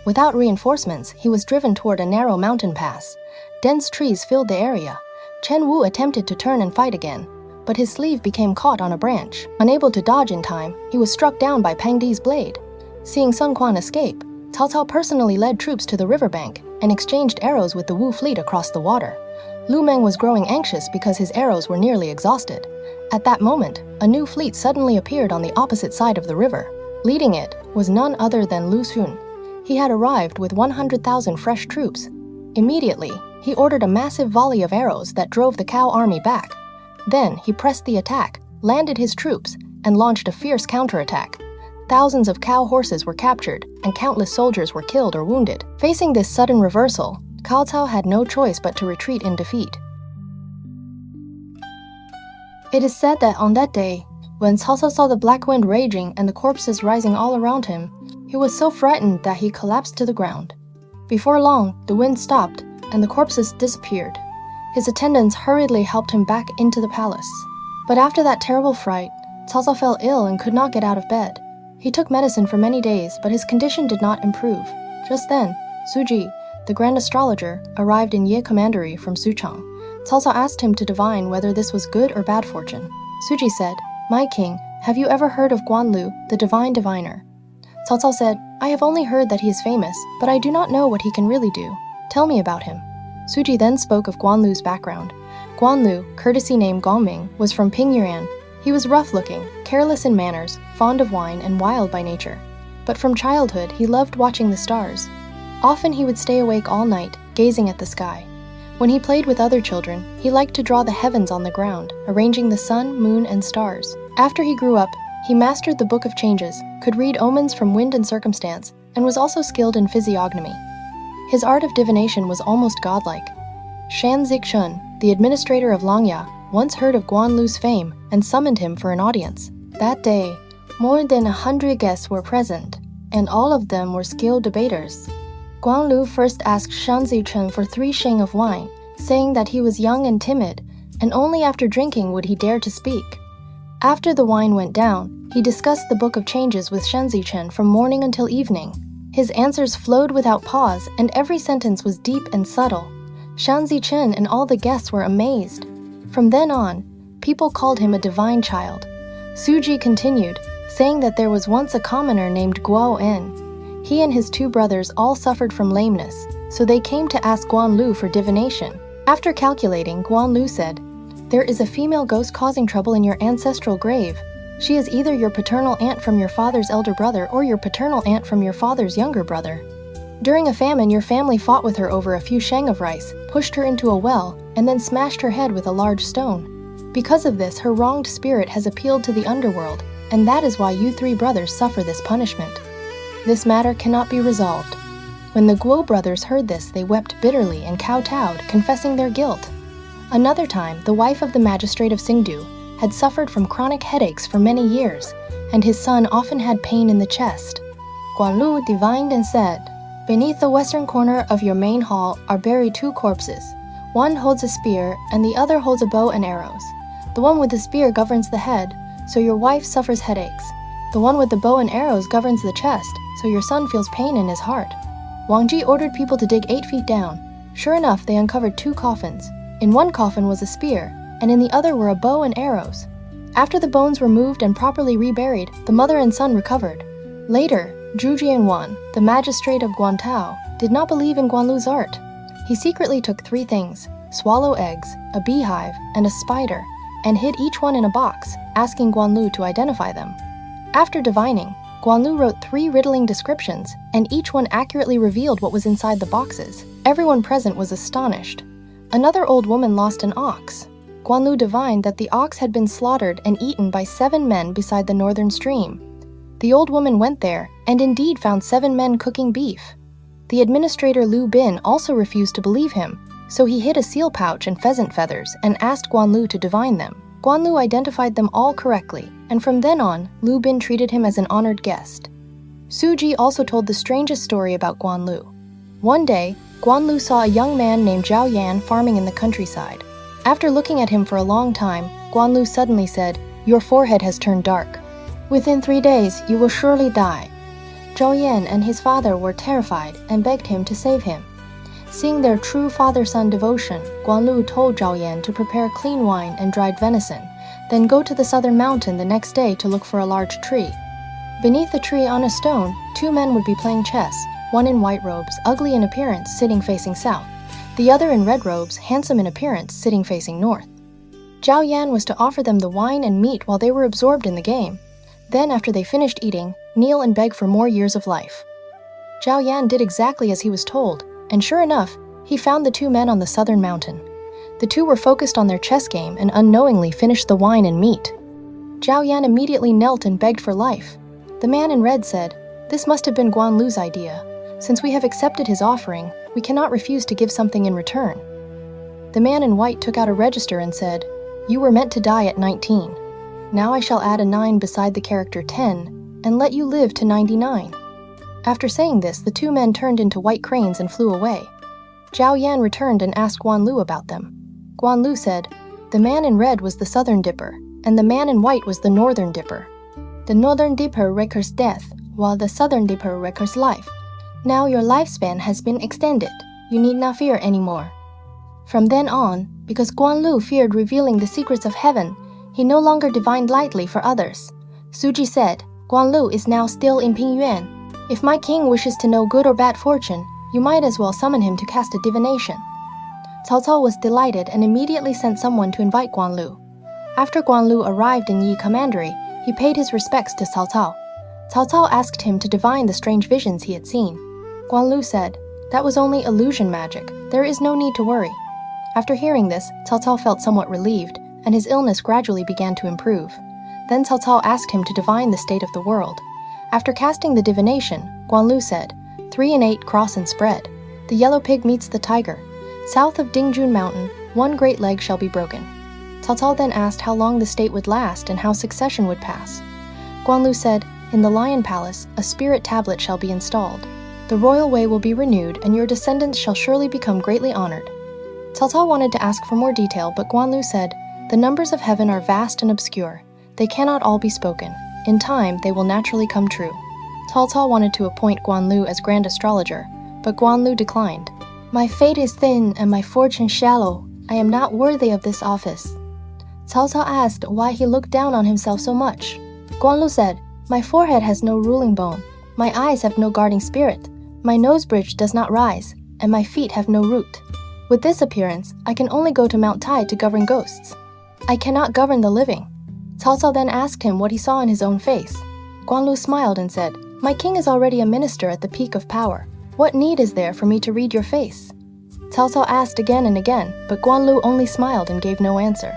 Without reinforcements, he was driven toward a narrow mountain pass. Dense trees filled the area. Chen Wu attempted to turn and fight again, but his sleeve became caught on a branch. Unable to dodge in time, he was struck down by Pang Di's blade. Seeing Sun Quan escape, Cao Cao personally led troops to the riverbank and exchanged arrows with the Wu fleet across the water. Lu Meng was growing anxious because his arrows were nearly exhausted. At that moment, a new fleet suddenly appeared on the opposite side of the river. Leading it was none other than Lu Xun. He had arrived with 100,000 fresh troops. Immediately, he ordered a massive volley of arrows that drove the Cao army back. Then he pressed the attack, landed his troops, and launched a fierce counterattack. Thousands of Cao horses were captured, and countless soldiers were killed or wounded. Facing this sudden reversal, Cao Cao had no choice but to retreat in defeat. It is said that on that day, when Cao Cao saw the black wind raging and the corpses rising all around him, he was so frightened that he collapsed to the ground. Before long, the wind stopped, and the corpses disappeared. His attendants hurriedly helped him back into the palace. But after that terrible fright, Cao Cao fell ill and could not get out of bed. He took medicine for many days, but his condition did not improve. Just then, Su Ji, the grand astrologer, arrived in Ye Commandery from Suchang. Cao Cao asked him to divine whether this was good or bad fortune. Su Ji said, "My king, have you ever heard of Guan Lu, the divine diviner?" Cao Cao said, "I have only heard that he is famous, but I do not know what he can really do. Tell me about him." Su Ji then spoke of Guan Lu's background. Guan Lu, courtesy name Gongming, was from Pingyuan. He was rough-looking, careless in manners, fond of wine, and wild by nature. But from childhood, he loved watching the stars. Often he would stay awake all night, gazing at the sky. When he played with other children, he liked to draw the heavens on the ground, arranging the sun, moon, and stars. After he grew up, he mastered the Book of Changes, could read omens from wind and circumstance, and was also skilled in physiognomy. His art of divination was almost godlike. Shan Zixun, the administrator of Langya, once heard of Guan Lu's fame and summoned him for an audience. That day, more than 100 guests were present, and all of them were skilled debaters. Guan Lu first asked Shan Zixun for 3 sheng of wine, saying that he was young and timid, and only after drinking would he dare to speak. After the wine went down, he discussed the Book of Changes with Shan Zixun from morning until evening. His answers flowed without pause, and every sentence was deep and subtle. Shan Zixun and all the guests were amazed. From then on, people called him a divine child. Su Ji continued, saying that there was once a commoner named Guo En. He and his two brothers all suffered from lameness, so they came to ask Guan Lu for divination. After calculating, Guan Lu said, "There is a female ghost causing trouble in your ancestral grave. She is either your paternal aunt from your father's elder brother or your paternal aunt from your father's younger brother. During a famine, your family fought with her over a few sheng of rice, pushed her into a well, and then smashed her head with a large stone. Because of this, her wronged spirit has appealed to the underworld, and that is why you three brothers suffer this punishment. This matter cannot be resolved." When the Guo brothers heard this, they wept bitterly and kowtowed, confessing their guilt. Another time, the wife of the magistrate of Xingdu had suffered from chronic headaches for many years, and his son often had pain in the chest. Guan Lu divined and said, "Beneath the western corner of your main hall are buried two corpses. One holds a spear, and the other holds a bow and arrows. The one with the spear governs the head, so your wife suffers headaches. The one with the bow and arrows governs the chest, so your son feels pain in his heart." Wang Ji ordered people to dig 8 feet down. Sure enough, they uncovered 2 coffins. In one coffin was a spear, and in the other were a bow and arrows. After the bones were moved and properly reburied, the mother and son recovered. Later, Zhuge Jin, the magistrate of Guantao, did not believe in Guan Lu's art. He secretly took 3 things: swallow eggs, a beehive, and a spider, and hid each one in a box, asking Guan Lu to identify them. After divining, Guan Lu wrote 3 riddling descriptions, and each one accurately revealed what was inside the boxes. Everyone present was astonished. Another old woman lost an ox. Guan Lu divined that the ox had been slaughtered and eaten by 7 men beside the northern stream. The old woman went there, and indeed found 7 men cooking beef. The administrator Liu Bei also refused to believe him, so he hid a seal pouch and pheasant feathers and asked Guan Lu to divine them. Guan Lu identified them all correctly, and from then on, Liu Bei treated him as an honored guest. Su Ji also told the strangest story about Guan Lu. One day, Guan Lu saw a young man named Zhao Yan farming in the countryside. After looking at him for a long time, Guan Lu suddenly said, "Your forehead has turned dark. Within 3 days, you will surely die." Zhao Yan and his father were terrified and begged him to save him. Seeing their true father-son devotion, Guan Lu told Zhao Yan to prepare clean wine and dried venison, then go to the southern mountain the next day to look for a large tree. Beneath the tree on a stone, 2 men would be playing chess, one in white robes, ugly in appearance, sitting facing south, the other in red robes, handsome in appearance, sitting facing north. Zhao Yan was to offer them the wine and meat while they were absorbed in the game. Then, after they finished eating, kneel and beg for more years of life. Zhao Yan did exactly as he was told, and sure enough, he found the 2 men on the southern mountain. The 2 were focused on their chess game and unknowingly finished the wine and meat. Zhao Yan immediately knelt and begged for life. The man in red said, "This must have been Guan Lu's idea. Since we have accepted his offering, we cannot refuse to give something in return." The man in white took out a register and said, "You were meant to die at 19. Now I shall add a 9 beside the character 10, and let you live to 99. After saying this, the 2 men turned into white cranes and flew away. Zhao Yan returned and asked Guan Lu about them. Guan Lu said, "The man in red was the southern dipper, and the man in white was the northern dipper. The northern dipper records death, while the southern dipper records life. Now your lifespan has been extended. You need not fear anymore." From then on, because Guan Lu feared revealing the secrets of heaven, he no longer divined lightly for others. Su Ji said, "Guan Lu is now still in Pingyuan. If my king wishes to know good or bad fortune, you might as well summon him to cast a divination." Cao Cao was delighted and immediately sent someone to invite Guan Lu. After Guan Lu arrived in Yi Commandery, he paid his respects to Cao Cao. Cao Cao asked him to divine the strange visions he had seen. Guan Lu said, "That was only illusion magic. There is no need to worry." After hearing this, Cao Cao felt somewhat relieved, and his illness gradually began to improve. Then Cao Cao asked him to divine the state of the world. After casting the divination, Guan Lu said, 3 and 8 cross and spread. The yellow pig meets the tiger. South of Dingjun Mountain, 1 great leg shall be broken. Cao Cao then asked how long the state would last and how succession would pass. Guan Lu said, "In the Lion Palace, a spirit tablet shall be installed. The royal way will be renewed, and your descendants shall surely become greatly honored." Cao Cao wanted to ask for more detail, but Guan Lu said, "The numbers of heaven are vast and obscure. They cannot all be spoken. In time, they will naturally come true." Cao Cao wanted to appoint Guan Lu as Grand Astrologer, but Guan Lu declined. "My fate is thin and my fortune shallow. I am not worthy of this office." Cao Cao asked why he looked down on himself so much. Guan Lu said, My forehead has no ruling bone, my eyes have no guarding spirit, my nose bridge does not rise, and my feet have no root. With this appearance, I can only go to Mount Tai to govern ghosts. I cannot govern the living." Cao Cao then asked him what he saw in his own face. Guanlu smiled and said, "My king is already a minister at the peak of power. What need is there for me to read your face?" Cao Cao asked again and again, but Guanlu only smiled and gave no answer.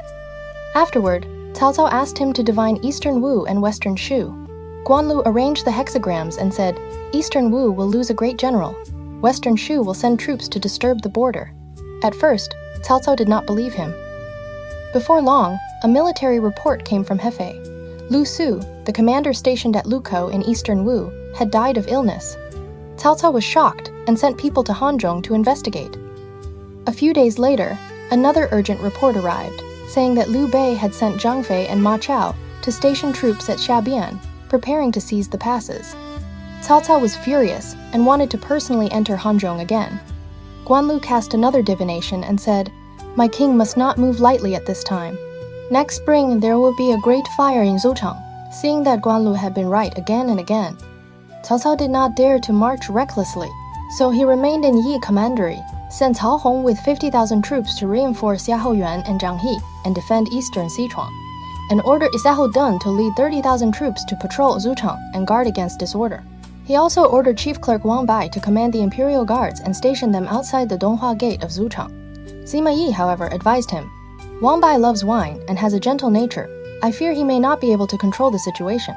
Afterward, Cao Cao asked him to divine Eastern Wu and Western Shu. Guanlu arranged the hexagrams and said, "Eastern Wu will lose a great general. Western Shu will send troops to disturb the border." At first, Cao Cao did not believe him. Before long, a military report came from Hefei. Lu Su, the commander stationed at Lukou in Eastern Wu, had died of illness. Cao Cao was shocked and sent people to Hanzhong to investigate. A few days later, another urgent report arrived, saying that Liu Bei had sent Zhang Fei and Ma Chao to station troops at Xiabian, preparing to seize the passes. Cao Cao was furious and wanted to personally enter Hanzhong again. Guanlu cast another divination and said, "My king must not move lightly at this time. Next spring there will be a great fire in Zhuchang." Seeing that Guanlu had been right again and again, Cao Cao did not dare to march recklessly, so he remained in Yi Commandery, sent Cao Hong with 50,000 troops to reinforce Xiahou Yuan and Zhang He and defend eastern Sichuan, and ordered Xiahou Dun to lead 30,000 troops to patrol Zhuchang and guard against disorder. He also ordered Chief Clerk Wang Bai to command the imperial guards and station them outside the Donghua Gate of Zhuchang. Sima Yi, however, advised him, "Wang Bai loves wine and has a gentle nature. I fear he may not be able to control the situation.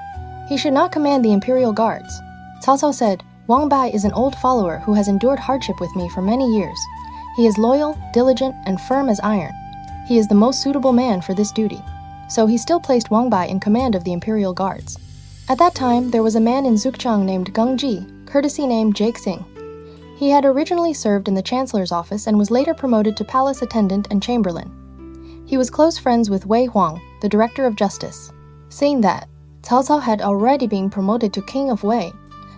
He should not command the imperial guards." Cao Cao said, "Wang Bai is an old follower who has endured hardship with me for many years. He is loyal, diligent, and firm as iron. He is the most suitable man for this duty." So he still placed Wang Bai in command of the imperial guards. At that time, there was a man in Zhuchang named Geng Ji, courtesy name Jake Singh. He had originally served in the chancellor's office and was later promoted to palace attendant and chamberlain. He was close friends with Wei Huang, the director of justice. Seeing that, Cao Cao had already been promoted to king of Wei,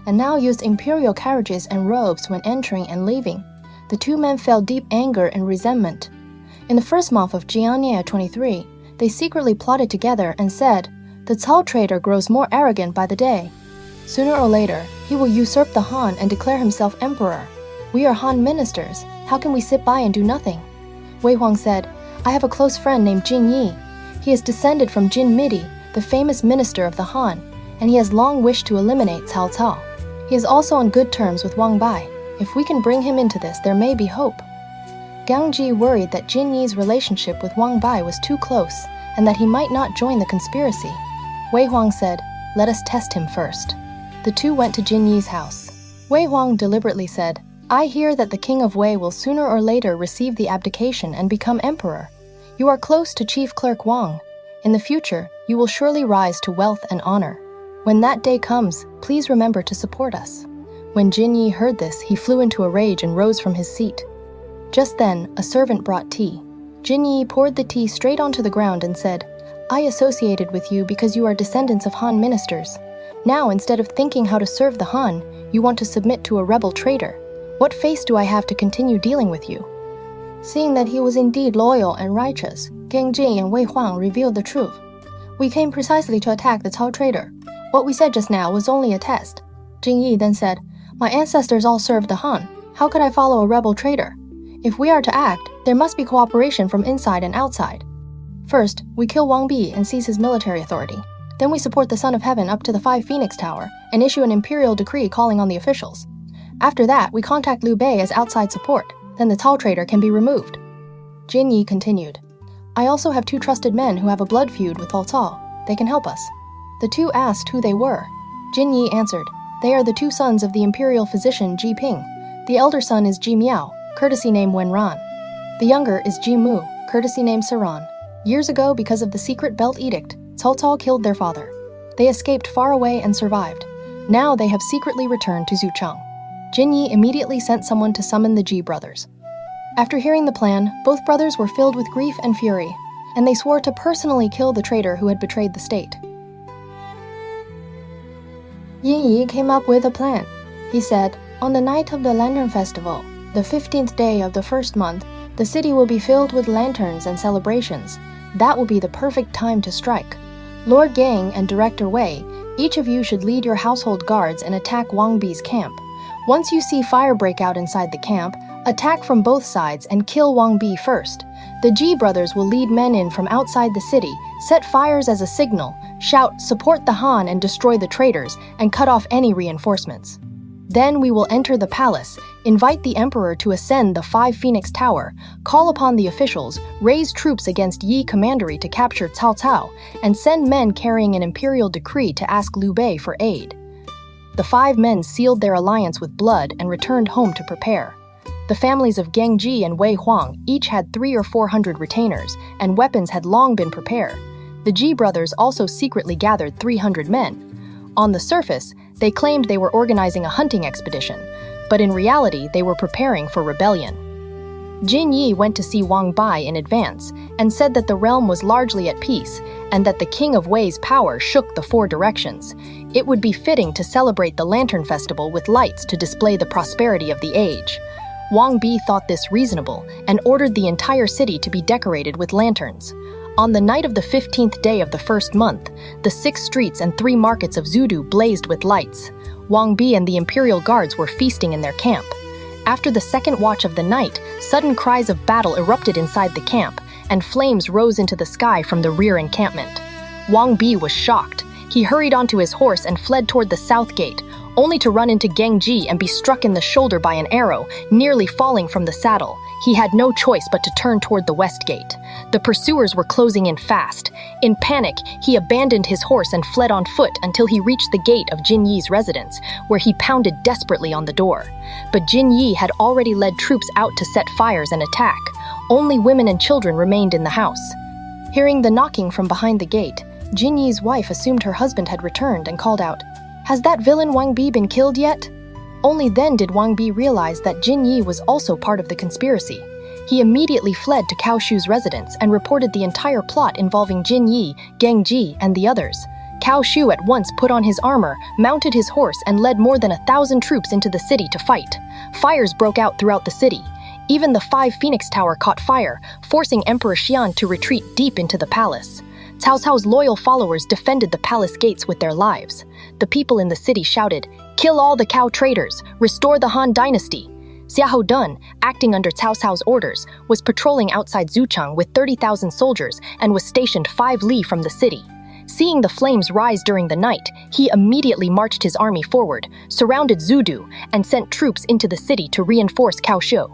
and now used imperial carriages and robes when entering and leaving. The two men felt deep anger and resentment. In the first month of Jianye 23, they secretly plotted together and said, "The Cao traitor grows more arrogant by the day. Sooner or later, he will usurp the Han and declare himself emperor. We are Han ministers. How can we sit by and do nothing?" Wei Huang said, "I have a close friend named Jin Yi. He is descended from Jin Midi, the famous minister of the Han, and he has long wished to eliminate Cao Cao. He is also on good terms with Wang Bai. If we can bring him into this, there may be hope." Gang Ji worried that Jin Yi's relationship with Wang Bai was too close and that he might not join the conspiracy. Wei Huang said, "Let us test him first." The two went to Jin Yi's house. Wei Huang deliberately said, "I hear that the king of Wei will sooner or later receive the abdication and become emperor. You are close to Chief Clerk Wang. In the future, you will surely rise to wealth and honor. When that day comes, please remember to support us." When Jin Yi heard this, he flew into a rage and rose from his seat. Just then, a servant brought tea. Jin Yi poured the tea straight onto the ground and said, "I associated with you because you are descendants of Han ministers. Now, instead of thinking how to serve the Han, you want to submit to a rebel traitor. What face do I have to continue dealing with you?" Seeing that he was indeed loyal and righteous, Geng Ji and Wei Huang revealed the truth. "We came precisely to attack the Cao traitor. What we said just now was only a test." Jin Yi then said, "My ancestors all served the Han. How could I follow a rebel traitor? If we are to act, there must be cooperation from inside and outside. First, we kill Wang Bi and seize his military authority. Then we support the Son of Heaven up to the 5 Phoenix Tower and issue an imperial decree calling on the officials. After that, we contact Liu Bei as outside support. Then the Cao traitor can be removed." Jin Yi continued, "I also have 2 trusted men who have a blood feud with Cao Cao. They can help us." The two asked who they were. Jin Yi answered, "They are the 2 sons of the imperial physician Ji Ping. The elder son is Ji Miao, courtesy name Wen Ran. The younger is Ji Mu, courtesy name Saran. Years ago, because of the secret belt edict, Cao Cao killed their father. They escaped far away and survived. Now they have secretly returned to Zhuchang." Jin Yi immediately sent someone to summon the Ji brothers. After hearing the plan, both brothers were filled with grief and fury, and they swore to personally kill the traitor who had betrayed the state. Yin Yi came up with a plan. He said, "On the night of the Lantern Festival, the 15th day of the first month, the city will be filled with lanterns and celebrations. That will be the perfect time to strike. Lord Yang and Director Wei, Each of you should lead your household guards and attack Wang Bi's camp. Once you see fire break out inside the camp, attack from both sides and kill Wang Bi first. The Ji brothers will lead men in from outside the city, set fires as a signal, shout, "Support the Han," and destroy the traitors, and cut off any reinforcements. Then we will enter the palace, invite the emperor to ascend the 5 Phoenix Tower, call upon the officials, raise troops against Yi Commandery to capture Cao Cao, and send men carrying an imperial decree to ask Liu Bei for aid. The 5 men sealed their alliance with blood and returned home to prepare. The families of Gengji and Wei Huang each had 300 or 400 retainers, and weapons had long been prepared. The Ji brothers also secretly gathered 300 men. On the surface, they claimed they were organizing a hunting expedition, but in reality they were preparing for rebellion. Jin Yi went to see Wang Bai in advance and said that the realm was largely at peace and that the king of Wei's power shook the 4 directions. It would be fitting to celebrate the Lantern Festival with lights to display the prosperity of the age. Wang Bi thought this reasonable and ordered the entire city to be decorated with lanterns. On the night of the 15th day of the first month, the 6 streets and 3 markets of Zhudu blazed with lights. Wang Bi and the imperial guards were feasting in their camp. After the second watch of the night, sudden cries of battle erupted inside the camp, and flames rose into the sky from the rear encampment. Wang Bi was shocked. He hurried onto his horse and fled toward the south gate, only to run into Gengji and be struck in the shoulder by an arrow, nearly falling from the saddle. He had no choice but to turn toward the west gate. The pursuers were closing in fast. In panic, he abandoned his horse and fled on foot until he reached the gate of Jin Yi's residence, where he pounded desperately on the door. But Jin Yi had already led troops out to set fires and attack. Only women and children remained in the house. Hearing the knocking from behind the gate, Jin Yi's wife assumed her husband had returned and called out, "Has that villain Wang Bi been killed yet?" Only then did Wang Bi realize that Jin Yi was also part of the conspiracy. He immediately fled to Cao Shu's residence and reported the entire plot involving Jin Yi, Gengji, and the others. Cao Shu at once put on his armor, mounted his horse, and led more than 1,000 troops into the city to fight. Fires broke out throughout the city. Even the 5 Phoenix Tower caught fire, forcing Emperor Xian to retreat deep into the palace. Cao Cao's loyal followers defended the palace gates with their lives. The people in the city shouted, "Kill all the Cao traitors! Restore the Han dynasty!" Xiahou Dun, acting under Cao Cao's orders, was patrolling outside Zuchang with 30,000 soldiers and was stationed 5 li from the city. Seeing the flames rise during the night, he immediately marched his army forward, surrounded Zhudu, and sent troops into the city to reinforce Cao Shu.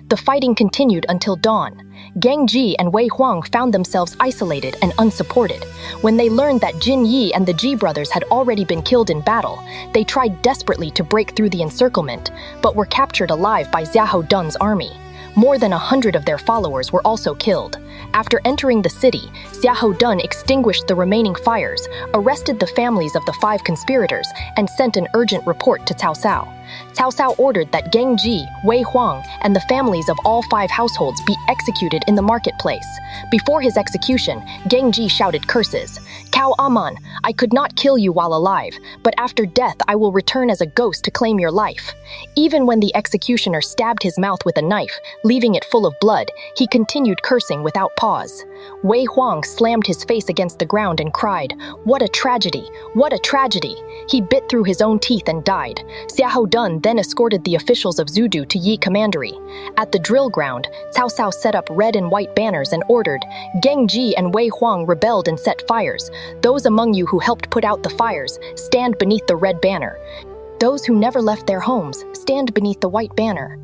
The fighting continued until dawn. Gengji and Wei Huang found themselves isolated and unsupported. When they learned that Jin Yi and the Ji brothers had already been killed in battle, they tried desperately to break through the encirclement, but were captured alive by Xiahou Dun's army. More than 100 of their followers were also killed. After entering the city, Xiahou Dun extinguished the remaining fires, arrested the families of the 5 conspirators, and sent an urgent report to Cao Cao. Cao Cao ordered that Gengji, Wei Huang, and the families of all 5 households be executed in the marketplace. Before his execution, Gengji shouted curses. "Cao Aman, I could not kill you while alive, but after death I will return as a ghost to claim your life." Even when the executioner stabbed his mouth with a knife, leaving it full of blood, he continued cursing without pause. Wei Huang slammed his face against the ground and cried, "What a tragedy! What a tragedy!" He bit through his own teeth and died. Xiahou Dun then escorted the officials of Zhudu to Yi Commandery. At the drill ground, Cao Cao set up red and white banners and ordered, "Gengji and Wei Huang rebelled and set fires. Those among you who helped put out the fires, stand beneath the red banner. Those who never left their homes, stand beneath the white banner."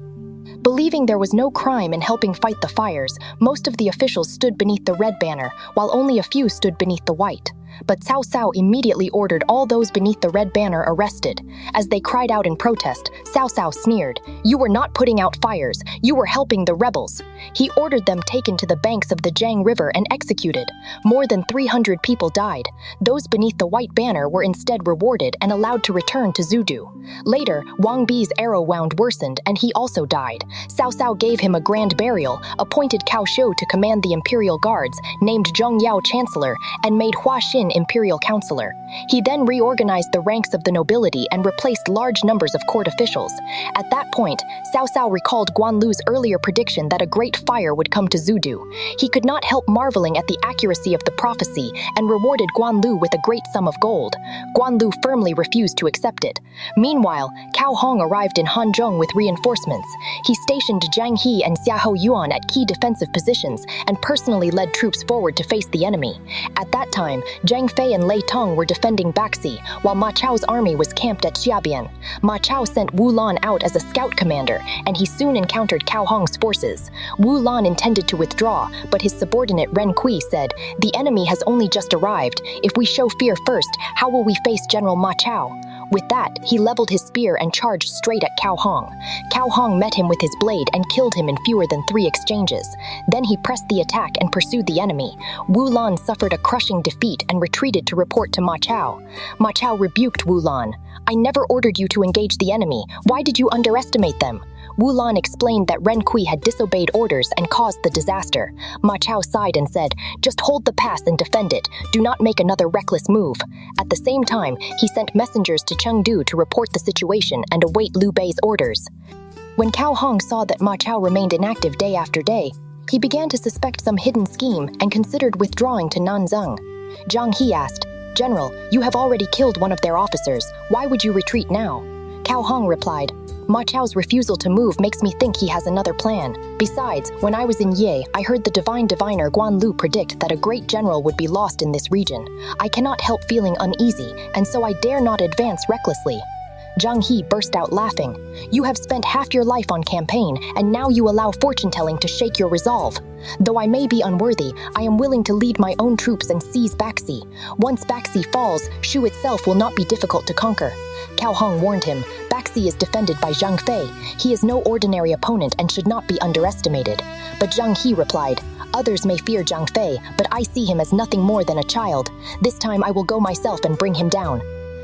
Believing there was no crime in helping fight the fires, most of the officials stood beneath the red banner, while only a few stood beneath the white. But Cao Cao immediately ordered all those beneath the red banner arrested. As they cried out in protest, Cao Cao sneered, "You were not putting out fires, you were helping the rebels." He ordered them taken to the banks of the Jiang River and executed. More than 300 people died. Those beneath the white banner were instead rewarded and allowed to return to Zhudu. Later, Wang Bi's arrow wound worsened and he also died. Cao Cao gave him a grand burial, appointed Cao Shu to command the imperial guards, named Zhong Yao chancellor, and made Hua Xin Jin imperial counselor. He then reorganized the ranks of the nobility and replaced large numbers of court officials. At that point, Cao Cao recalled Guan Lu's earlier prediction that a great fire would come to Zudu. He could not help marveling at the accuracy of the prophecy and rewarded Guan Lu with a great sum of gold. Guan Lu firmly refused to accept it. Meanwhile, Cao Hong arrived in Hanzhong with reinforcements. He stationed Zhang He and Xiahou Yuan at key defensive positions and personally led troops forward to face the enemy. At that time, Zhang Fei and Lei Tong were defending Baxi, while Ma Chao's army was camped at Xiabian. Ma Chao sent Wu Lan out as a scout commander, and he soon encountered Cao Hong's forces. Wu Lan intended to withdraw, but his subordinate Ren Kui said, "The enemy has only just arrived. If we show fear first, how will we face General Ma Chao?" With that, he leveled his spear and charged straight at Cao Hong. Cao Hong met him with his blade and killed him in fewer than 3 exchanges. Then he pressed the attack and pursued the enemy. Wu Lan suffered a crushing defeat and retreated to report to Ma Chao. Ma Chao rebuked Wu Lan. "I never ordered you to engage the enemy. Why did you underestimate them?" Wu Lan explained that Ren Kui had disobeyed orders and caused the disaster. Ma Chao sighed and said, "Just hold the pass and defend it. Do not make another reckless move." At the same time, he sent messengers to Chengdu to report the situation and await Liu Bei's orders. When Cao Hong saw that Ma Chao remained inactive day after day, he began to suspect some hidden scheme and considered withdrawing to Nanzheng. Zhang He asked, "General, you have already killed one of their officers. Why would you retreat now?" Cao Hong replied, "Ma Chao's refusal to move makes me think he has another plan. Besides, when I was in Ye, I heard the divine diviner Guan Lu predict that a great general would be lost in this region. I cannot help feeling uneasy, and so I dare not advance recklessly." Zhang He burst out laughing. "You have spent half your life on campaign, and now you allow fortune-telling to shake your resolve. Though I may be unworthy, I am willing to lead my own troops and seize Baxi. Once Baxi falls, Shu itself will not be difficult to conquer." Cao Hong warned him, "Baxi is defended by Zhang Fei. He is no ordinary opponent and should not be underestimated." But Zhang He replied, "Others may fear Zhang Fei, but I see him as nothing more than a child. This time I will go myself and bring him down."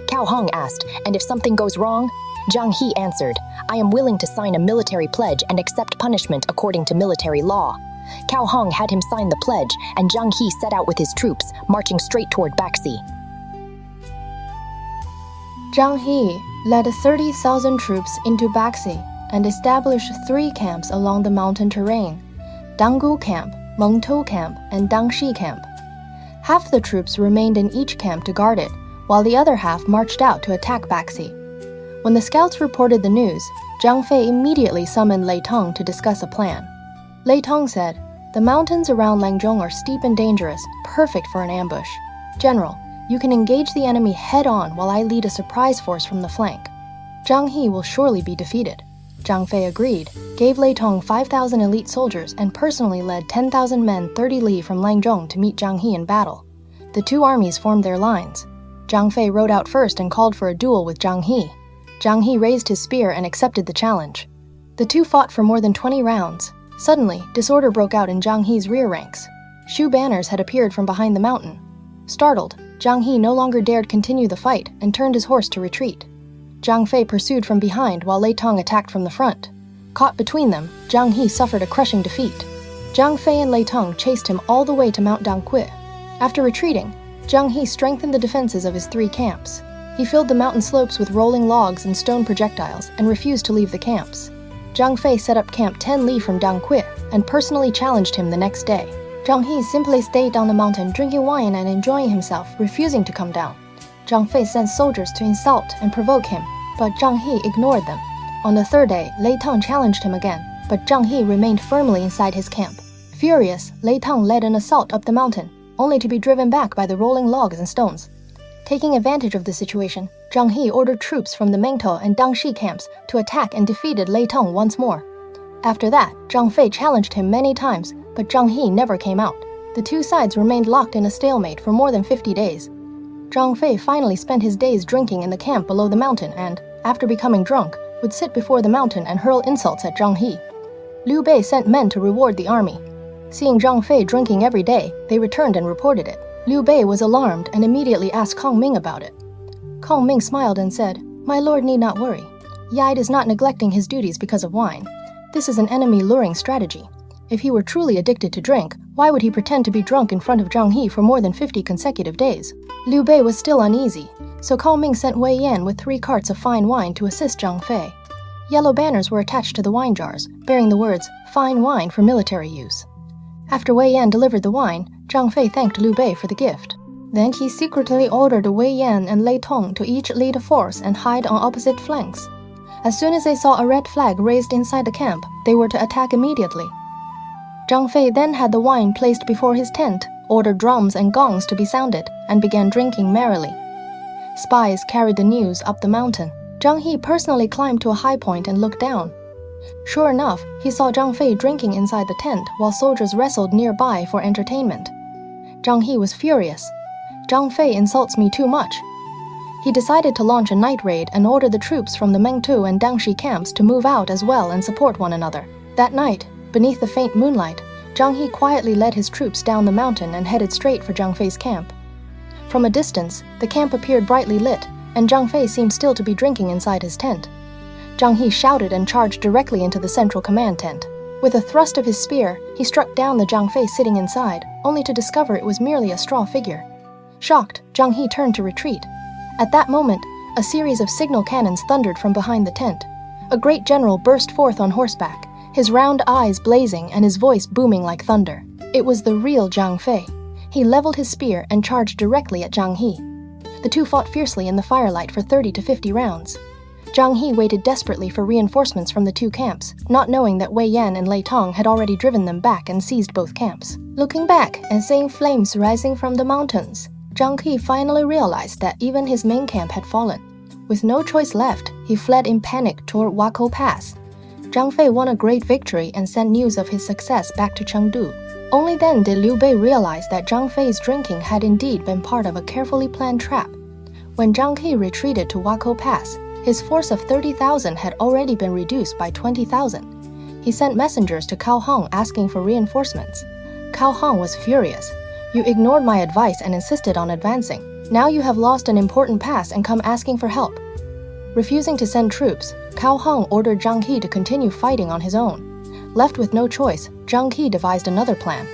Cao Hong asked, "And if something goes wrong?" Zhang He answered, "I am willing to sign a military pledge and accept punishment according to military law." Cao Hong had him sign the pledge, and Zhang He set out with his troops, marching straight toward Baxi. Zhang He led 30,000 troops into Baxi and established 3 camps along the mountain terrain: Danggu Camp, Mengtou Camp, and Dangshi Camp. Half the troops remained in each camp to guard it, while the other half marched out to attack Baxi. When the scouts reported the news, Zhang Fei immediately summoned Lei Tong to discuss a plan. Lei Tong said, "The mountains around Langzhong are steep and dangerous, perfect for an ambush. General, you can engage the enemy head-on while I lead a surprise force from the flank. Zhang He will surely be defeated." Zhang Fei agreed, gave Lei Tong 5,000 elite soldiers, and personally led 10,000 men 30 li from Langzhong to meet Zhang He in battle. The 2 armies formed their lines. Zhang Fei rode out first and called for a duel with Zhang He. Zhang He raised his spear and accepted the challenge. The 2 fought for more than 20 rounds. Suddenly, disorder broke out in Zhang He's rear ranks. Shu banners had appeared from behind the mountain. Startled, Zhang He no longer dared continue the fight and turned his horse to retreat. Zhang Fei pursued from behind while Lei Tong attacked from the front. Caught between them, Zhang He suffered a crushing defeat. Zhang Fei and Lei Tong chased him all the way to Mount Dangqui. After retreating, Zhang He strengthened the defenses of his 3 camps. He filled the mountain slopes with rolling logs and stone projectiles and refused to leave the camps. Zhang Fei set up camp 10 li from Dangqui and personally challenged him the next day. Zhang He simply stayed on the mountain drinking wine and enjoying himself, refusing to come down. Zhang Fei sent soldiers to insult and provoke him, but Zhang He ignored them. On the 3rd day, Lei Tong challenged him again, but Zhang He remained firmly inside his camp. Furious, Lei Tong led an assault up the mountain, only to be driven back by the rolling logs and stones. Taking advantage of the situation, Zhang He ordered troops from the Mengtou and Dangshi camps to attack and defeated Lei Tong once more. After that, Zhang Fei challenged him many times, but Zhang He never came out. The 2 sides remained locked in a stalemate for more than 50 days. Zhang Fei finally spent his days drinking in the camp below the mountain and, after becoming drunk, would sit before the mountain and hurl insults at Zhang He. Liu Bei sent men to reward the army. Seeing Zhang Fei drinking every day, they returned and reported it. Liu Bei was alarmed and immediately asked Kong Ming about it. Kong Ming smiled and said, "My lord need not worry. Yide is not neglecting his duties because of wine. This is an enemy luring strategy. If he were truly addicted to drink, why would he pretend to be drunk in front of Zhang He for more than 50 consecutive days? Liu Bei was still uneasy, so Cao Ming sent Wei Yan with 3 carts of fine wine to assist Zhang Fei. Yellow banners were attached to the wine jars, bearing the words, "Fine wine for military use." After Wei Yan delivered the wine, Zhang Fei thanked Liu Bei for the gift. Then he secretly ordered Wei Yan and Lei Tong to each lead a force and hide on opposite flanks. As soon as they saw a red flag raised inside the camp, they were to attack immediately. Zhang Fei then had the wine placed before his tent, ordered drums and gongs to be sounded, and began drinking merrily. Spies carried the news up the mountain. Zhang He personally climbed to a high point and looked down. Sure enough, he saw Zhang Fei drinking inside the tent while soldiers wrestled nearby for entertainment. Zhang He was furious. "Zhang Fei insults me too much." He decided to launch a night raid and order the troops from the Mengtu and Dangxi camps to move out as well and support one another. That night, beneath the faint moonlight, Zhang He quietly led his troops down the mountain and headed straight for Zhang Fei's camp. From a distance, the camp appeared brightly lit, and Zhang Fei seemed still to be drinking inside his tent. Zhang He shouted and charged directly into the central command tent. With a thrust of his spear, he struck down the Zhang Fei sitting inside, only to discover it was merely a straw figure. Shocked, Zhang He turned to retreat. At that moment, a series of signal cannons thundered from behind the tent. A great general burst forth on horseback, his round eyes blazing and his voice booming like thunder. It was the real Zhang Fei. He leveled his spear and charged directly at Zhang He. The two fought fiercely in the firelight for 30 to 50 rounds. Zhang He waited desperately for reinforcements from the two camps, not knowing that Wei Yan and Lei Tong had already driven them back and seized both camps. Looking back and seeing flames rising from the mountains, Zhang He finally realized that even his main camp had fallen. With no choice left, he fled in panic toward Wakou Pass. Zhang Fei won a great victory and sent news of his success back to Chengdu. Only then did Liu Bei realize that Zhang Fei's drinking had indeed been part of a carefully planned trap. When Zhang He retreated to Wakou Pass, his force of 30,000 had already been reduced by 20,000. He sent messengers to Cao Hong asking for reinforcements. Cao Hong was furious. "You ignored my advice and insisted on advancing. Now you have lost an important pass and come asking for help." Refusing to send troops, Cao Hong ordered Zhang He to continue fighting on his own. Left with no choice, Zhang He devised another plan.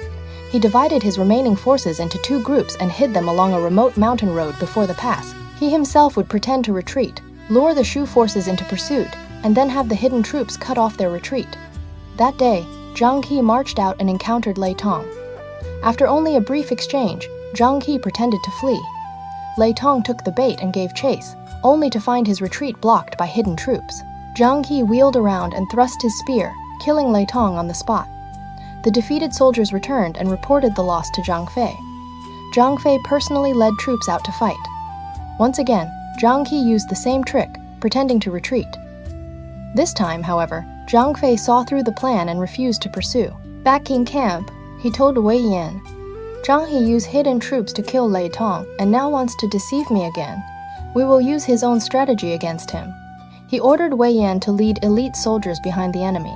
He divided his remaining forces into 2 groups and hid them along a remote mountain road before the pass. He himself would pretend to retreat, lure the Shu forces into pursuit, and then have the hidden troops cut off their retreat. That day, Zhang He marched out and encountered Lei Tong. After only a brief exchange, Zhang He pretended to flee. Lei Tong took the bait and gave chase, only to find his retreat blocked by hidden troops. Zhang He wheeled around and thrust his spear, killing Lei Tong on the spot. The defeated soldiers returned and reported the loss to Zhang Fei. Zhang Fei personally led troops out to fight. Once again, Zhang He used the same trick, pretending to retreat. This time, however, Zhang Fei saw through the plan and refused to pursue. Back in camp, he told Wei Yan, "Zhang He used hidden troops to kill Lei Tong and now wants to deceive me again. We will use his own strategy against him." He ordered Wei Yan to lead elite soldiers behind the enemy.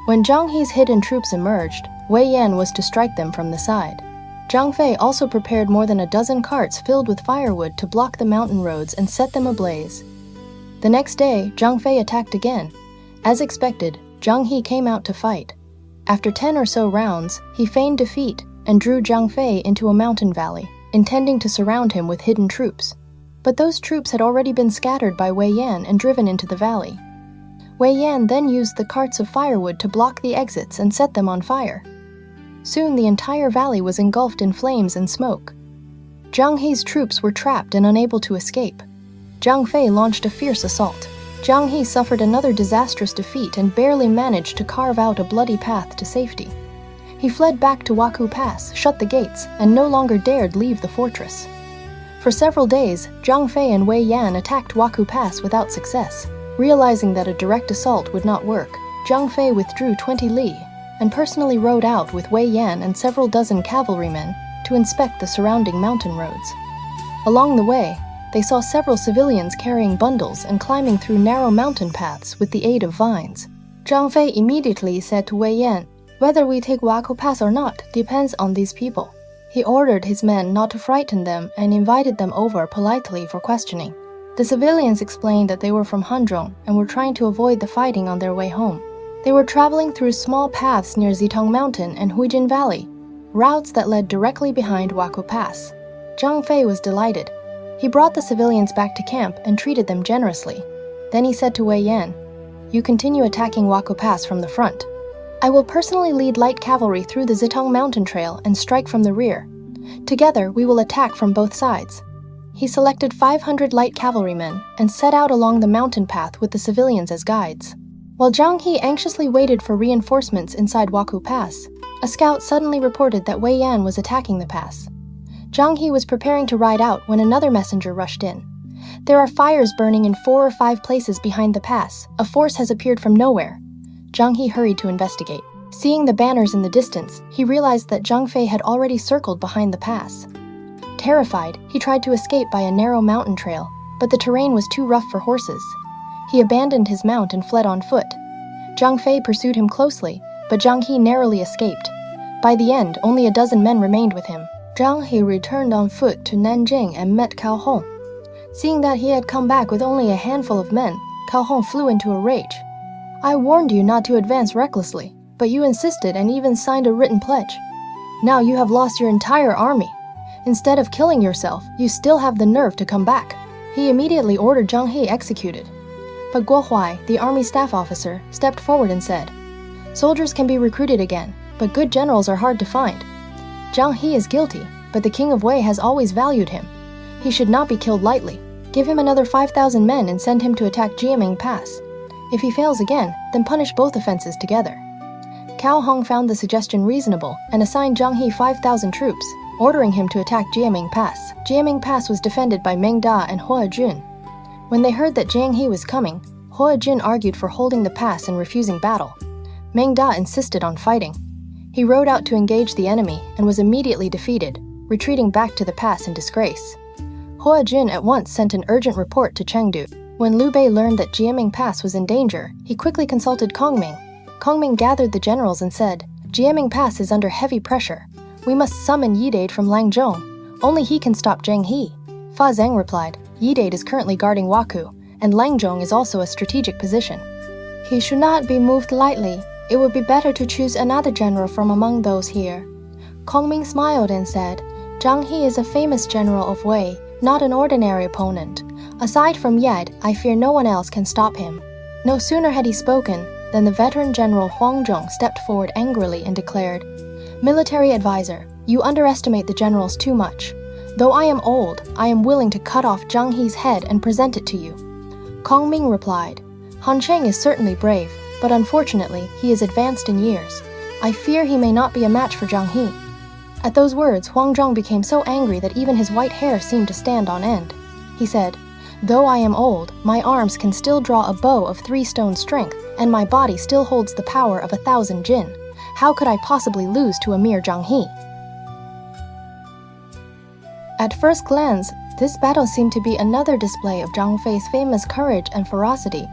When Zhang He's hidden troops emerged, Wei Yan was to strike them from the side. Zhang Fei also prepared more than a dozen carts filled with firewood to block the mountain roads and set them ablaze. The next day, Zhang Fei attacked again. As expected, Zhang He came out to fight. After 10 or so rounds, he feigned defeat and drew Zhang Fei into a mountain valley, intending to surround him with hidden troops. But those troops had already been scattered by Wei Yan and driven into the valley. Wei Yan then used the carts of firewood to block the exits and set them on fire. Soon the entire valley was engulfed in flames and smoke. Zhang He's troops were trapped and unable to escape. Zhang Fei launched a fierce assault. Zhang He suffered another disastrous defeat and barely managed to carve out a bloody path to safety. He fled back to Wakou Pass, shut the gates, and no longer dared leave the fortress. For several days, Zhang Fei and Wei Yan attacked Wakou Pass without success. Realizing that a direct assault would not work, Zhang Fei withdrew 20 li and personally rode out with Wei Yan and several dozen cavalrymen to inspect the surrounding mountain roads. Along the way, they saw several civilians carrying bundles and climbing through narrow mountain paths with the aid of vines. Zhang Fei immediately said to Wei Yan, "Whether we take Wakou Pass or not depends on these people." He ordered his men not to frighten them and invited them over politely for questioning. The civilians explained that they were from Hanzhong and were trying to avoid the fighting on their way home. They were traveling through small paths near Zitong Mountain and Huijin Valley, routes that led directly behind Waku Pass. Zhang Fei was delighted. He brought the civilians back to camp and treated them generously. Then he said to Wei Yan, "You continue attacking Waku Pass from the front. I will personally lead light cavalry through the Zitong Mountain Trail and strike from the rear. Together, we will attack from both sides." He selected 500 light cavalrymen and set out along the mountain path with the civilians as guides. While Zhang He anxiously waited for reinforcements inside Waku Pass, a scout suddenly reported that Wei Yan was attacking the pass. Zhang He was preparing to ride out when another messenger rushed in. "There are fires burning in 4 or 5 places behind the pass. A force has appeared from nowhere." Zhang He hurried to investigate. Seeing the banners in the distance, he realized that Zhang Fei had already circled behind the pass. Terrified, he tried to escape by a narrow mountain trail, but the terrain was too rough for horses. He abandoned his mount and fled on foot. Zhang Fei pursued him closely, but Zhang He narrowly escaped. By the end, only a dozen men remained with him. Zhang He returned on foot to Nanjing and met Cao Hong. Seeing that he had come back with only a handful of men, Cao Hong flew into a rage. "I warned you not to advance recklessly, but you insisted and even signed a written pledge. Now you have lost your entire army. Instead of killing yourself, you still have the nerve to come back." He immediately ordered Zhang He executed. But Guo Huai, the army staff officer, stepped forward and said, "Soldiers can be recruited again, but good generals are hard to find. Zhang He is guilty, but the king of Wei has always valued him. He should not be killed lightly. Give him another 5,000 men and send him to attack Jiaming Pass. If he fails again, then punish both offenses together." Cao Hong found the suggestion reasonable and assigned Zhang He 5,000 troops, ordering him to attack Jiaming Pass. Jiaming Pass was defended by Meng Da and Hua Jun. When they heard that Jiang He was coming, Hua Jun argued for holding the pass and refusing battle. Meng Da insisted on fighting. He rode out to engage the enemy and was immediately defeated, retreating back to the pass in disgrace. Hua Jun at once sent an urgent report to Chengdu. When Liu Bei learned that Jiaming Pass was in danger, he quickly consulted Kongming. Kongming gathered the generals and said, "Jiaming Pass is under heavy pressure. We must summon Yidade from Langzhong. Only he can stop Zhang He." Fa Zheng replied, "Yidade is currently guarding Waku, and Langzhong is also a strategic position. He should not be moved lightly. It would be better to choose another general from among those here." Kongming smiled and said, "Zhang He is a famous general of Wei, not an ordinary opponent. Aside from Yed, I fear no one else can stop him." No sooner had he spoken than the veteran general Huang Zhong stepped forward angrily and declared, "Military advisor, you underestimate the generals too much. Though I am old, I am willing to cut off Zhang He's head and present it to you." Kongming replied, "Han Cheng is certainly brave, but unfortunately he is advanced in years. I fear he may not be a match for Zhang He." At those words, Huang Zhong became so angry that even his white hair seemed to stand on end. He said, "Though I am old, my arms can still draw a bow of 3 stone strength, and my body still holds the power of 1,000 jin. How could I possibly lose to a mere Zhang He?" At first glance, this battle seemed to be another display of Zhang Fei's famous courage and ferocity.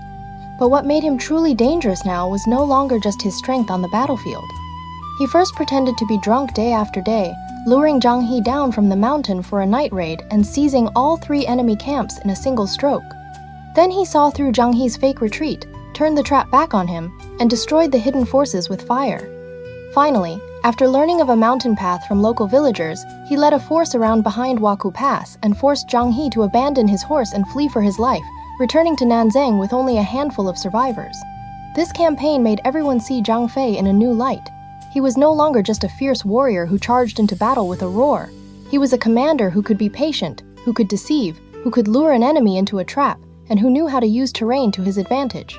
But what made him truly dangerous now was no longer just his strength on the battlefield. He first pretended to be drunk day after day, luring Zhang He down from the mountain for a night raid and seizing all 3 enemy camps in a single stroke. Then he saw through Zhang He's fake retreat, turned the trap back on him, and destroyed the hidden forces with fire. Finally, after learning of a mountain path from local villagers, he led a force around behind Waku Pass and forced Zhang He to abandon his horse and flee for his life, returning to Nanzang with only a handful of survivors. This campaign made everyone see Zhang Fei in a new light. He was no longer just a fierce warrior who charged into battle with a roar. He was a commander who could be patient, who could deceive, who could lure an enemy into a trap, and who knew how to use terrain to his advantage.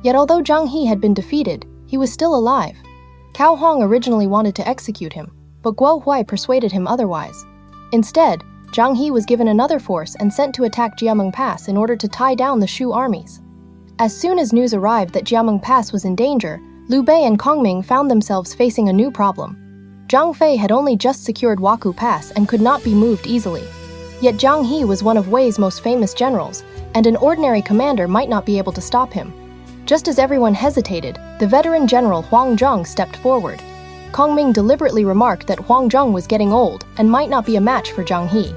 Yet although Zhang He had been defeated, he was still alive. Cao Hong originally wanted to execute him, but Guo Huai persuaded him otherwise. Instead, Zhang He was given another force and sent to attack Jiameng Pass in order to tie down the Shu armies. As soon as news arrived that Jiameng Pass was in danger, Liu Bei and Kongming found themselves facing a new problem. Zhang Fei had only just secured Waku Pass and could not be moved easily. Yet Zhang He was one of Wei's most famous generals, and an ordinary commander might not be able to stop him. Just as everyone hesitated, the veteran general Huang Zhong stepped forward. Kongming deliberately remarked that Huang Zhong was getting old and might not be a match for Zhang He.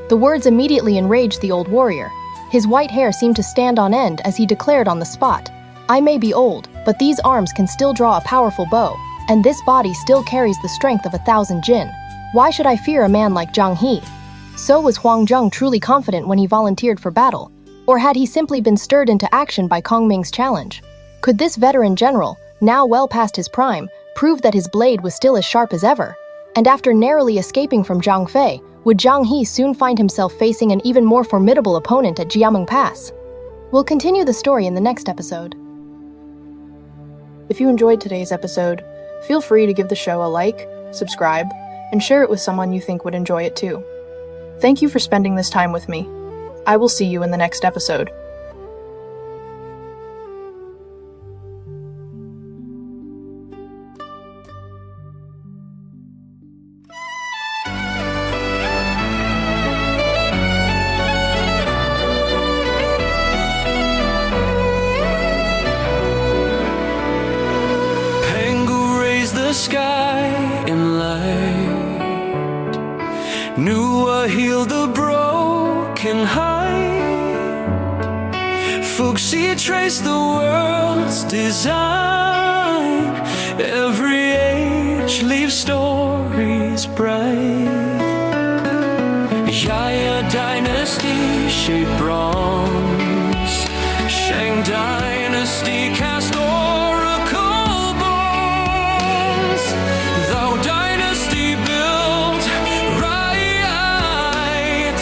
The words immediately enraged the old warrior. His white hair seemed to stand on end as he declared on the spot, "I may be old, but these arms can still draw a powerful bow, and this body still carries the strength of 1,000 jin. Why should I fear a man like Zhang He? So was Huang Zheng truly confident when he volunteered for battle? Or had he simply been stirred into action by Kong Ming's challenge? Could this veteran general, now well past his prime, prove that his blade was still as sharp as ever? And after narrowly escaping from Zhang Fei, would Zhang He soon find himself facing an even more formidable opponent at Jiameng Pass? We'll continue the story in the next episode. If you enjoyed today's episode, feel free to give the show a like, subscribe, and share it with someone you think would enjoy it too. Thank you for spending this time with me. I will see you in the next episode. The sky in light, Nua healed the broken heart. Fuxi traced the world's design. Every age leaves stories bright. Yaya dynasty shaped bronze. Shang dynasty cast oracle bones. Thou dynasty built right.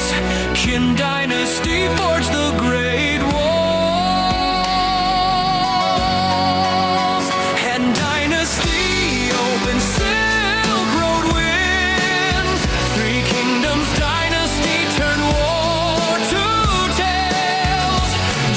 Qin dynasty forged the great walls. Han dynasty opened Silk Road winds. Three Kingdoms dynasty turned war to tales.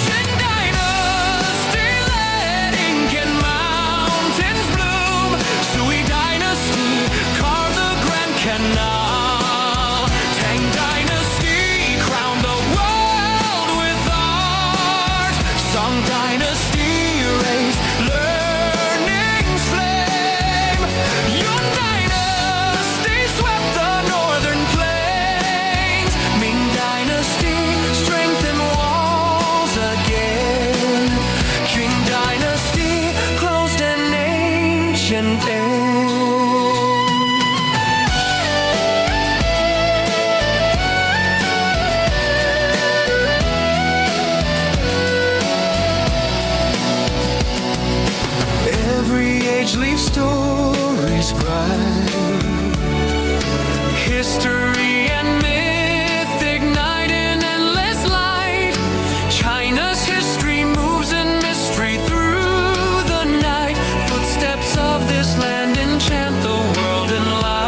Jin dynasty led ink and mountains bloom. Sui dynasty carved the Grand Canal. Tang dynasty crowned the world with art. Song dynasty raised learning's flame. Yun dynasty swept the northern plains. Ming dynasty strengthened walls again. Qing dynasty closed an ancient end. Every age leaves stories bright. History and myth ignite in endless light. China's history moves in mystery through the night. Footsteps of this land enchant the world in light.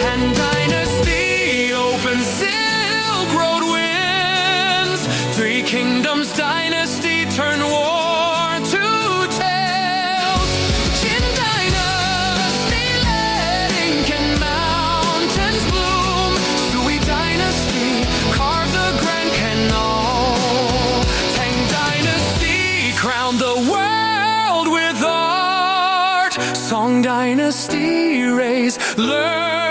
Han dynasty opened Silk Road winds. Three Kingdoms dynasty turned war to tales. Qin dynasty led ink and mountains bloom. Sui dynasty carved the Grand Canal. Tang dynasty crowned the world with art. Song dynasty raised learning.